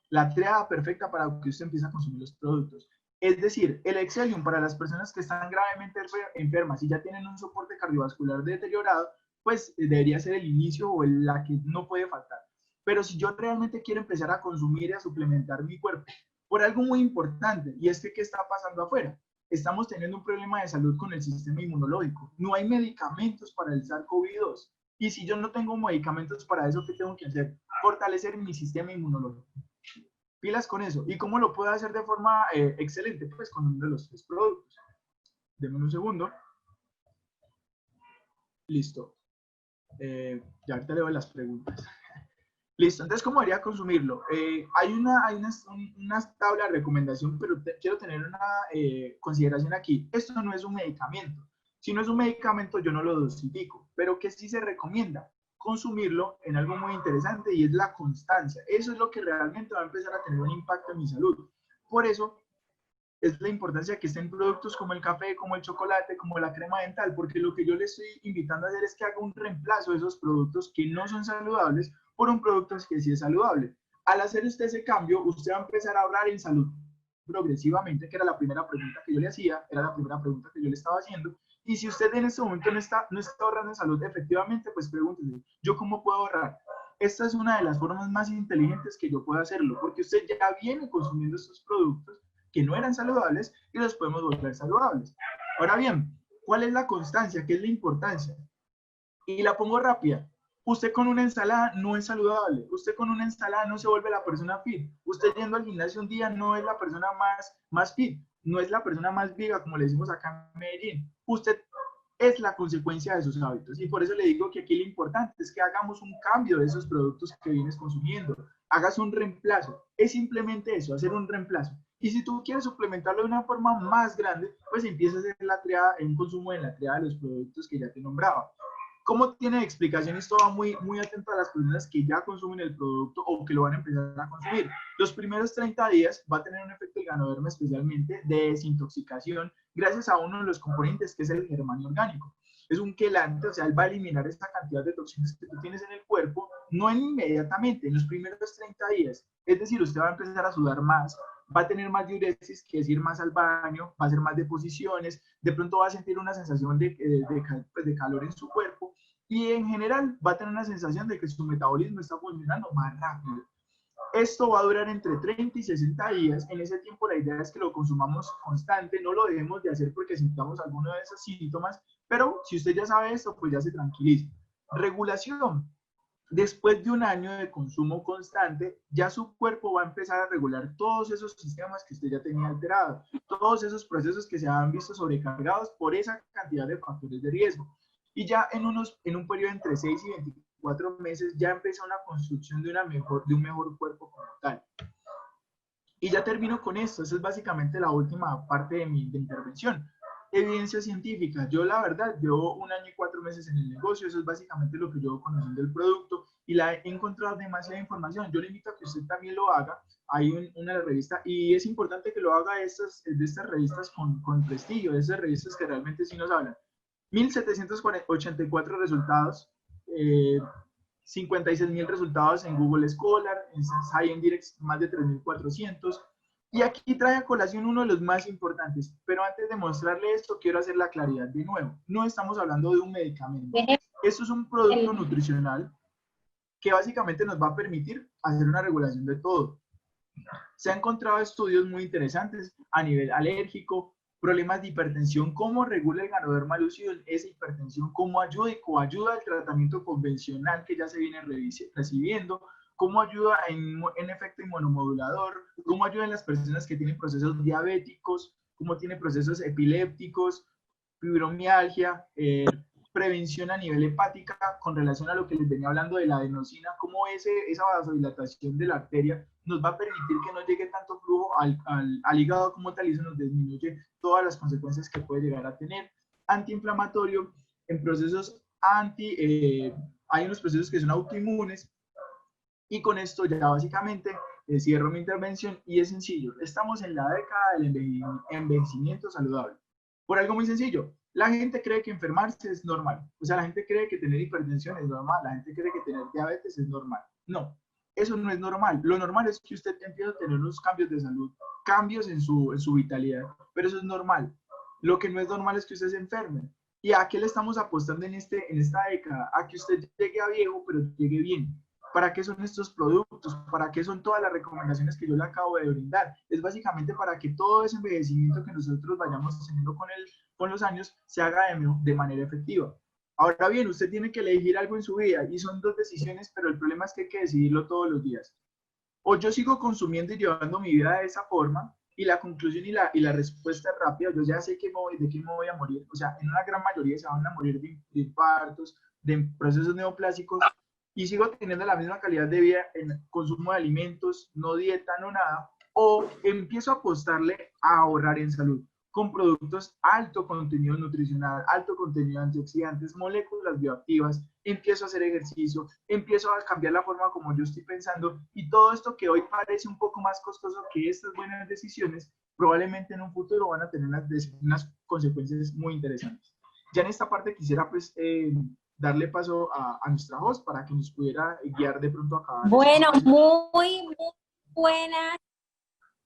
La triada perfecta para que usted empiece a consumir los productos. Es decir, el Excellium para las personas que están gravemente enfermas y ya tienen un soporte cardiovascular deteriorado, pues debería ser el inicio o la que no puede faltar. Pero si yo realmente quiero empezar a consumir y a suplementar mi cuerpo, por algo muy importante, y es que ¿qué está pasando afuera? Estamos teniendo un problema de salud con el sistema inmunológico. No hay medicamentos para el SARS-CoV-2. Y si yo no tengo medicamentos para eso, ¿qué tengo que hacer? Fortalecer mi sistema inmunológico. Pilas con eso. ¿Y cómo lo puedo hacer de forma excelente? Pues con uno de los 3 productos. Denme un segundo. Listo. Ya ahorita le doy las preguntas. Listo. Entonces, ¿cómo debería consumirlo? Hay una tabla de recomendación, pero quiero tener una consideración aquí. Esto no es un medicamento. Si no es un medicamento, yo no lo dosifico. Pero que sí se recomienda consumirlo en algo muy interesante, y es la constancia. Eso es lo que realmente va a empezar a tener un impacto en mi salud. Por eso es la importancia que estén productos como el café, como el chocolate, como la crema dental, porque lo que yo le estoy invitando a hacer es que haga un reemplazo de esos productos que no son saludables por un producto que sí es saludable. Al hacer usted ese cambio, usted va a empezar a ahorrar en salud progresivamente, que era la primera pregunta que yo le hacía, era la primera pregunta que yo le estaba haciendo. Y si usted en este momento no está ahorrando en salud, efectivamente, pues pregúntese, ¿yo cómo puedo ahorrar? Esta es una de las formas más inteligentes que yo puedo hacerlo, porque usted ya viene consumiendo estos productos que no eran saludables y los podemos volver saludables. Ahora bien, ¿cuál es la constancia? ¿Qué es la importancia? Y la pongo rápida. Usted con una ensalada no es saludable. Usted con una ensalada no se vuelve la persona fit. Usted yendo al gimnasio un día no es la persona más fit. No es la persona más viva, como le decimos acá en Medellín. Usted es la consecuencia de sus hábitos. Y por eso le digo que aquí lo importante es que hagamos un cambio de esos productos que vienes consumiendo. Hagas un reemplazo. Es simplemente eso, hacer un reemplazo. Y si tú quieres suplementarlo de una forma más grande, pues empieza a hacer la triada, un consumo en la triada de los productos que ya te nombraba. ¿Cómo tiene explicación? Esto va muy atento a las personas que ya consumen el producto o que lo van a empezar a consumir. Los primeros 30 días va a tener un efecto ganoderma, especialmente de desintoxicación, gracias a uno de los componentes que es el germanio orgánico. Es un quelante, o sea, él va a eliminar esta cantidad de toxinas que tú tienes en el cuerpo, no inmediatamente, en los primeros 30 días. Es decir, usted va a empezar a sudar más, va a tener más diuresis, que es ir más al baño, va a hacer más deposiciones, de pronto va a sentir una sensación de calor en su cuerpo y en general va a tener una sensación de que su metabolismo está funcionando más rápido. Esto va a durar entre 30 y 60 días. En ese tiempo la idea es que lo consumamos constante, no lo dejemos de hacer porque sintamos alguno de esos síntomas, pero si usted ya sabe esto, pues ya se tranquiliza. Regulación. Después de un año de consumo constante, ya su cuerpo va a empezar a regular todos esos sistemas que usted ya tenía alterados, todos esos procesos que se han visto sobrecargados por esa cantidad de factores de riesgo. Y ya en un periodo entre 6 y 24 meses ya empieza una construcción de un mejor cuerpo como tal. Y ya termino con esto, esa es básicamente la última parte de mi intervención. Evidencia científica. Yo la verdad llevo un año y 4 meses en el negocio, eso es básicamente lo que llevo conociendo el producto y la he encontrado demasiada información. Yo le invito a que usted también lo haga. Hay una revista y es importante que lo haga de estas revistas con prestigio, de estas revistas que realmente sí nos hablan. 1784 resultados, 56.000 resultados en Google Scholar, en Science Direct más de 3.400. Y aquí trae a colación uno de los más importantes, pero antes de mostrarle esto, quiero hacer la claridad de nuevo. No estamos hablando de un medicamento. Esto es un producto nutricional que básicamente nos va a permitir hacer una regulación de todo. Se han encontrado estudios muy interesantes a nivel alérgico, problemas de hipertensión, cómo regula el Ganoderma lucidum esa hipertensión, cómo ayuda y coayuda al tratamiento convencional que ya se viene recibiendo, cómo ayuda en efecto inmunomodulador, cómo ayuda en las personas que tienen procesos diabéticos, cómo tiene procesos epilépticos, fibromialgia, prevención a nivel hepática con relación a lo que les venía hablando de la adenosina, cómo esa vasodilatación de la arteria nos va a permitir que no llegue tanto flujo al hígado como tal y eso nos disminuye todas las consecuencias que puede llegar a tener. Antiinflamatorio, en procesos hay unos procesos que son autoinmunes y con esto ya básicamente cierro mi intervención y es sencillo. Estamos en la década del envejecimiento saludable. Por algo muy sencillo, la gente cree que enfermarse es normal. O sea, la gente cree que tener hipertensión es normal. La gente cree que tener diabetes es normal. No, eso no es normal. Lo normal es que usted empiece a tener unos cambios de salud, cambios en su vitalidad, pero eso es normal. Lo que no es normal es que usted se enferme. ¿Y a qué le estamos apostando en esta década? A que usted llegue a viejo, pero llegue bien. ¿Para qué son estos productos? ¿Para qué son todas las recomendaciones que yo le acabo de brindar? Es básicamente para que todo ese envejecimiento que nosotros vayamos teniendo con los años se haga de manera efectiva. Ahora bien, usted tiene que elegir algo en su vida y son dos decisiones, pero el problema es que hay que decidirlo todos los días. O yo sigo consumiendo y llevando mi vida de esa forma y la conclusión y la respuesta es rápida, yo ya sé de qué me voy a morir. O sea, en una gran mayoría se van a morir de infartos, de procesos neoplásicos, y sigo teniendo la misma calidad de vida en consumo de alimentos, no dieta, no nada, o empiezo a apostarle a ahorrar en salud con productos alto contenido nutricional, alto contenido de antioxidantes, moléculas bioactivas, empiezo a hacer ejercicio, empiezo a cambiar la forma como yo estoy pensando y todo esto que hoy parece un poco más costoso que estas buenas decisiones, probablemente en un futuro van a tener unas consecuencias muy interesantes. Ya en esta parte quisiera pues darle paso a nuestra host para que nos pudiera guiar de pronto acá. Bueno, muy buena,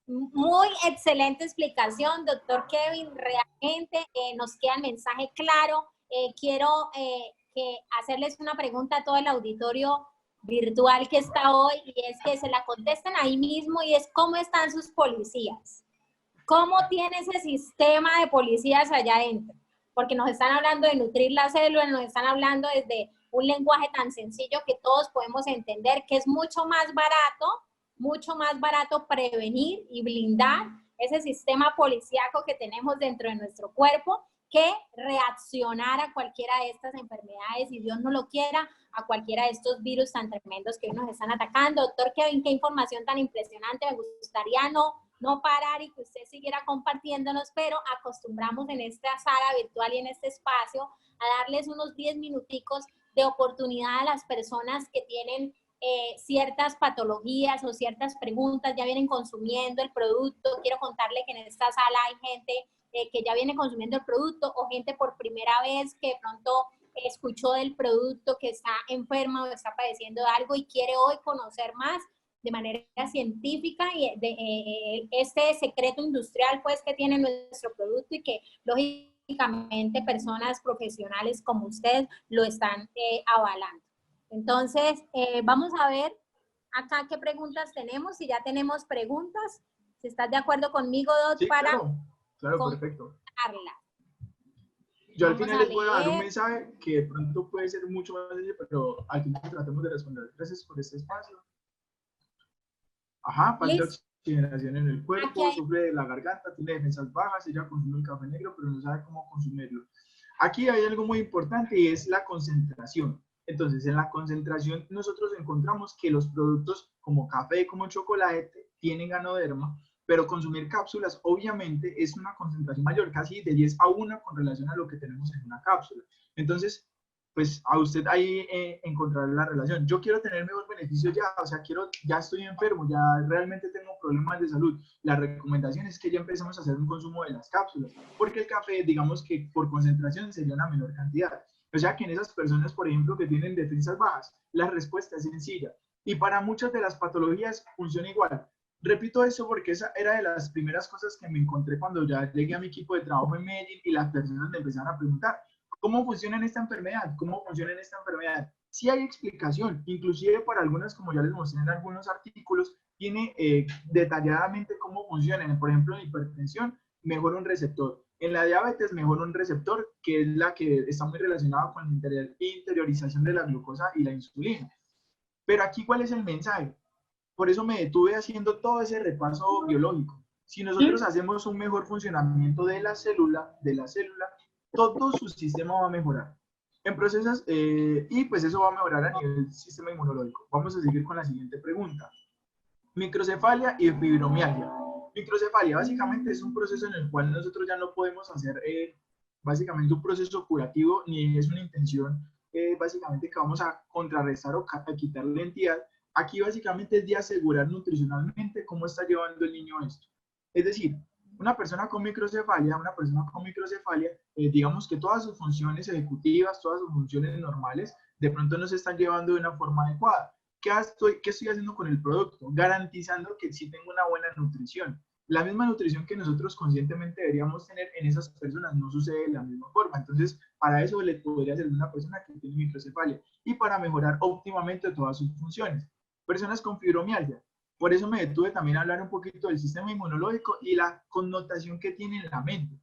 muy excelente explicación, doctor Kevin. Realmente nos queda el mensaje claro. Quiero hacerles una pregunta a todo el auditorio virtual que está hoy y es que se la contesten ahí mismo y es ¿cómo están sus policías? ¿Cómo tiene ese sistema de policías allá adentro? Porque nos están hablando de nutrir la célula, nos están hablando desde un lenguaje tan sencillo que todos podemos entender que es mucho más barato prevenir y blindar ese sistema policíaco que tenemos dentro de nuestro cuerpo que reaccionar a cualquiera de estas enfermedades, y Dios no lo quiera, a cualquiera de estos virus tan tremendos que hoy nos están atacando. Doctor Kevin, qué información tan impresionante. Me gustaría no parar y que usted siguiera compartiéndonos, pero acostumbramos en esta sala virtual y en este espacio a darles unos 10 minuticos de oportunidad a las personas que tienen ciertas patologías o ciertas preguntas, ya vienen consumiendo el producto. Quiero contarle que en esta sala hay gente que ya viene consumiendo el producto o gente por primera vez que de pronto escuchó del producto, que está enferma o está padeciendo de algo y quiere hoy conocer más. de manera científica y este secreto industrial pues que tiene nuestro producto y que lógicamente personas profesionales como ustedes lo están avalando. Entonces, vamos a ver acá qué preguntas tenemos, si ya tenemos preguntas, si estás de acuerdo conmigo, Dot, Sí, para claro, perfecto. contestarla. Yo al Vamos final a les voy a dar un leer. mensaje que de pronto puede ser mucho más sencillo, pero al final tratemos de responder. Gracias por este espacio. Ajá, falta de Listo. oxigenación en el Aquí cuerpo, hay, sufre de la garganta, tiene defensas bajas, ella consume el café negro, pero no sabe cómo consumirlo. Aquí hay algo muy importante y es la concentración. Entonces, en la concentración nosotros encontramos que los productos como café, como chocolate, tienen ganoderma, pero consumir cápsulas obviamente es una concentración mayor, casi de 10 a 1 con relación a lo que tenemos en una cápsula. Entonces, pues a usted ahí encontrar la relación. Yo quiero tener mejor beneficio ya, o sea, ya estoy enfermo, ya realmente tengo problemas de salud. La recomendación es que ya empecemos a hacer un consumo de las cápsulas, porque el café, digamos que por concentración sería una menor cantidad. O sea que en esas personas, por ejemplo, que tienen defensas bajas, la respuesta es sencilla. Y para muchas de las patologías funciona igual. Repito eso porque esa era de las primeras cosas que me encontré cuando ya llegué a mi equipo de trabajo en Medellín y las personas me empezaron a preguntar, ¿cómo funciona esta enfermedad? ¿Cómo funciona esta enfermedad? Sí hay explicación, inclusive para algunas, como ya les mostré en algunos artículos, tiene detalladamente cómo funcionan. Por ejemplo, en hipertensión mejora un receptor. En la diabetes mejora un receptor que es la que está muy relacionada con la interiorización de la glucosa y la insulina. Pero aquí, ¿cuál es el mensaje? Por eso me detuve haciendo todo ese repaso biológico. Si nosotros hacemos un mejor funcionamiento de la célula, todo su sistema va a mejorar. En procesos, y pues eso va a mejorar a nivel sistema inmunológico. Vamos a seguir con la siguiente pregunta. Microcefalia y fibromialgia. Microcefalia básicamente es un proceso en el cual nosotros ya no podemos hacer básicamente un proceso curativo, ni es una intención básicamente que vamos a contrarrestar o a quitarle la entidad. Aquí básicamente es de asegurar nutricionalmente cómo está llevando el niño esto. Es decir, una persona con microcefalia, digamos que todas sus funciones ejecutivas, todas sus funciones normales, de pronto no se están llevando de una forma adecuada. ¿Qué estoy haciendo con el producto? Garantizando que sí tengo una buena nutrición. La misma nutrición que nosotros conscientemente deberíamos tener en esas personas no sucede de la misma forma. Entonces, para eso le podría servir una persona que tiene microcefalia y para mejorar óptimamente todas sus funciones. Personas con fibromialgia. Por eso me detuve también a hablar un poquito del sistema inmunológico y la connotación que tiene en la mente.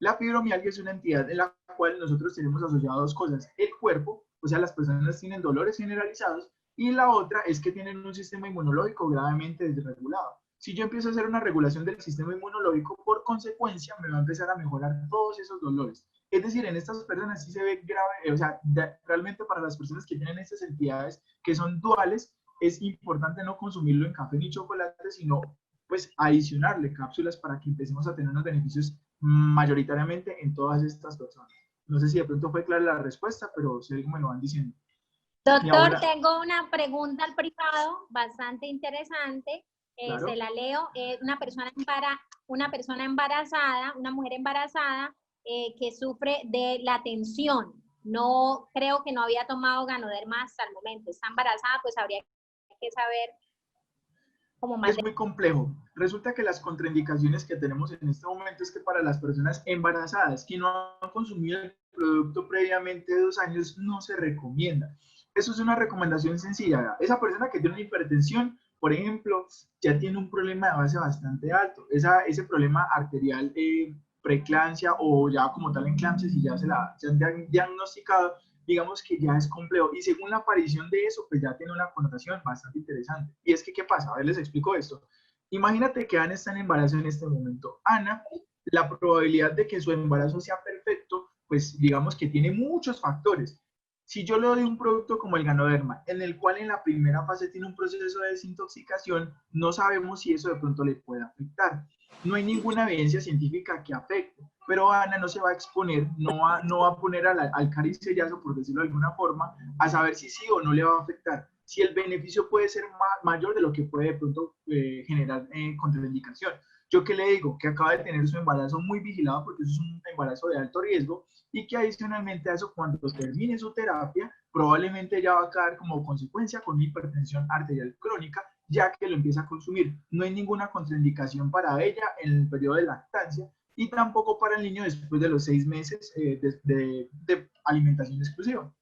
La fibromialgia es una entidad en la cual nosotros tenemos asociado dos cosas. El cuerpo, o sea, las personas tienen dolores generalizados, y la otra es que tienen un sistema inmunológico gravemente desregulado. Si yo empiezo a hacer una regulación del sistema inmunológico, por consecuencia me va a empezar a mejorar todos esos dolores. Es decir, en estas personas sí se ve grave, o sea, realmente para las personas que tienen estas entidades que son duales, es importante no consumirlo en café ni chocolate, sino pues adicionarle cápsulas para que empecemos a tener unos beneficios mayoritariamente en todas estas personas. No sé si de pronto fue clara la respuesta, pero sé que me lo van diciendo. Doctor, tengo una pregunta al privado bastante interesante. Claro. Se la leo. Una persona embarazada, una mujer embarazada que sufre de la tensión. No, creo que no había tomado Ganoderma hasta el momento. Está embarazada, pues habría que saber cómo más. Es muy complejo. Resulta que las contraindicaciones que tenemos en este momento es que para las personas embarazadas que no han consumido el producto previamente de 2 años no se recomienda. Eso es una recomendación sencilla. Esa persona que tiene una hipertensión, por ejemplo, ya tiene un problema de base bastante alto. Ese problema arterial, preeclampsia o ya como tal enclampsia, si ya se han diagnosticado, digamos que ya es complejo. Y según la aparición de eso, pues ya tiene una connotación bastante interesante. Y es que, ¿qué pasa? A ver, les explico esto. Imagínate que Ana está en embarazo en este momento. Ana, la probabilidad de que su embarazo sea perfecto, pues digamos que tiene muchos factores. Si yo le doy un producto como el Ganoderma, en el cual en la primera fase tiene un proceso de desintoxicación, no sabemos si eso de pronto le puede afectar. No hay ninguna evidencia científica que afecte, pero Ana no se va a exponer, no va a poner al caricellazo, por decirlo de alguna forma, a saber si sí o no le va a afectar. Si el beneficio puede ser mayor de lo que puede de pronto generar contraindicación. Yo qué le digo, que acaba de tener su embarazo muy vigilado porque eso es un embarazo de alto riesgo y que adicionalmente a eso cuando termine su terapia probablemente ya va a caer como consecuencia con hipertensión arterial crónica ya que lo empieza a consumir. No hay ninguna contraindicación para ella en el periodo de lactancia y tampoco para el niño después de los 6 meses de alimentación exclusiva.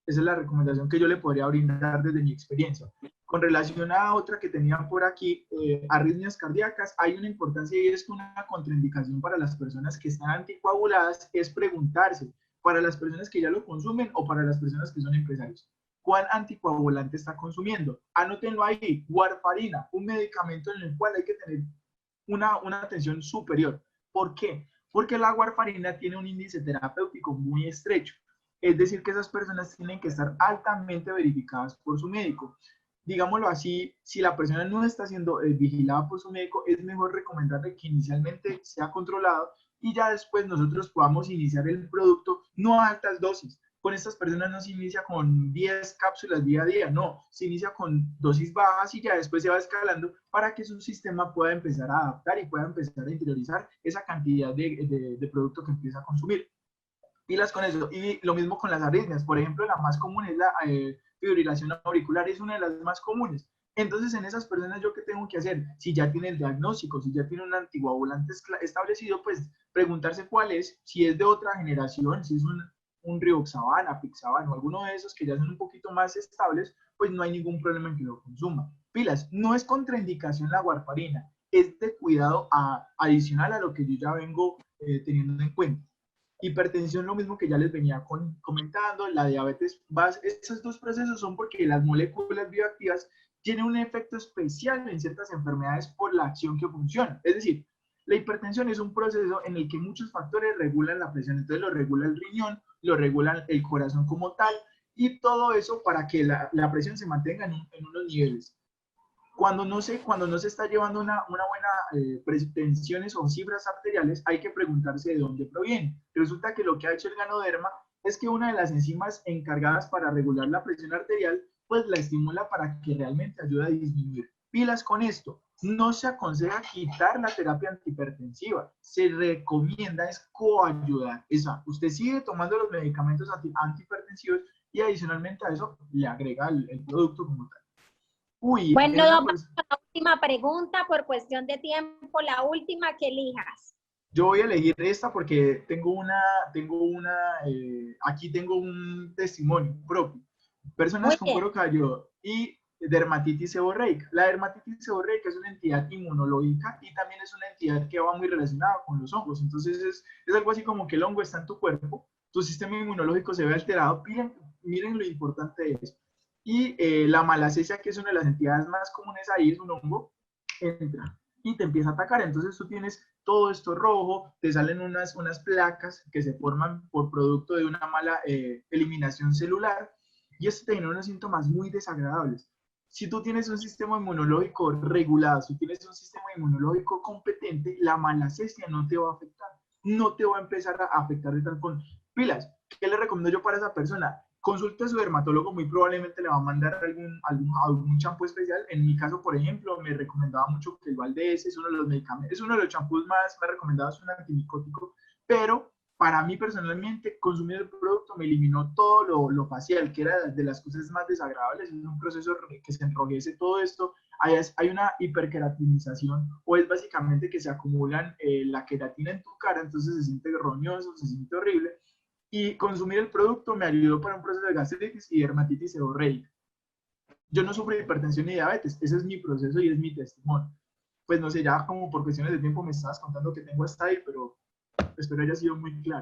Esa es la recomendación que yo le podría brindar desde mi experiencia. Con relación a otra que tenían por aquí, arritmias cardíacas, hay una importancia y es que una contraindicación para las personas que están anticoaguladas es preguntarse, para las personas que ya lo consumen o para las personas que son empresarios, ¿cuál anticoagulante está consumiendo? Anótenlo ahí, warfarina, un medicamento en el cual hay que tener una atención superior. ¿Por qué? Porque la warfarina tiene un índice terapéutico muy estrecho. Es decir, que esas personas tienen que estar altamente verificadas por su médico. Digámoslo así, si la persona no está siendo vigilada por su médico, es mejor recomendarle que inicialmente sea controlado y ya después nosotros podamos iniciar el producto no a altas dosis. Con estas personas no se inicia con 10 cápsulas día a día, no, se inicia con dosis bajas y ya después se va escalando para que su sistema pueda empezar a adaptar y pueda empezar a interiorizar esa cantidad de producto que empieza a consumir. Pilas con eso. Y lo mismo con las arritmias. Por ejemplo, la más común es la fibrilación auricular, es una de las más comunes. Entonces, en esas personas, ¿yo qué tengo que hacer? Si ya tiene el diagnóstico, si ya tiene un anticoagulante establecido, pues preguntarse cuál es, si es de otra generación, si es un Rivaroxaban, Apixaban o alguno de esos que ya son un poquito más estables, pues no hay ningún problema en que lo consuma. Pilas, no es contraindicación la warfarina, es de cuidado adicional a lo que yo ya vengo teniendo en cuenta. Hipertensión, lo mismo que ya les venía comentando, la diabetes, esos dos procesos son porque las moléculas bioactivas tienen un efecto especial en ciertas enfermedades por la acción que funciona. Es decir, la hipertensión es un proceso en el que muchos factores regulan la presión, entonces lo regula el riñón, lo regula el corazón como tal, y todo eso para que la presión se mantenga en unos niveles. Cuando no se está llevando una buena tensiones o cifras arteriales, hay que preguntarse de dónde proviene. Resulta que lo que ha hecho el Ganoderma es que una de las enzimas encargadas para regular la presión arterial, pues la estimula para que realmente ayude a disminuir. Pilas con esto. No se aconseja quitar la terapia antihipertensiva. Se recomienda es coayudar. Usted sigue tomando los medicamentos antihipertensivos y adicionalmente a eso le agrega el producto como tal. Uy, bueno, vamos a la última pregunta por cuestión de tiempo, la última que elijas. Yo voy a elegir esta porque aquí tengo un testimonio propio. Personas con cuero cabelludo y dermatitis seborreica. La dermatitis seborreica es una entidad inmunológica y también es una entidad que va muy relacionada con los hongos. Entonces es algo así como que el hongo está en tu cuerpo, tu sistema inmunológico se ve alterado. Miren lo importante de eso. Y la malacesia, que es una de las entidades más comunes ahí, es un hongo, entra y te empieza a atacar. Entonces tú tienes todo esto rojo, te salen unas placas que se forman por producto de una mala eliminación celular y esto te genera unos síntomas muy desagradables. Si tú tienes un sistema inmunológico regulado, si tienes un sistema inmunológico competente, la malacesia no te va a afectar, no te va a empezar a afectar de tal forma. Pilas, ¿qué le recomiendo yo para esa persona? Consulte a su dermatólogo, muy probablemente le va a mandar algún champú especial. En mi caso, por ejemplo, me recomendaba mucho que el Valdés es uno de los medicamentos, es uno de los champús más recomendados, es un antimicótico, pero para mí personalmente, consumir el producto me eliminó todo lo facial, que era de las cosas más desagradables. Es un proceso que se enrojece todo esto. Hay una hiperqueratinización, o es básicamente que se acumulan la queratina en tu cara, entonces se siente roñoso, se siente horrible. Y consumir el producto me ayudó para un proceso de gastritis y dermatitis seborreica. Yo no sufro de hipertensión ni diabetes, ese es mi proceso y es mi testimonio. Pues no sé, ya como por cuestiones de tiempo me estabas contando que tengo hasta ahí, pero espero haya sido muy claro.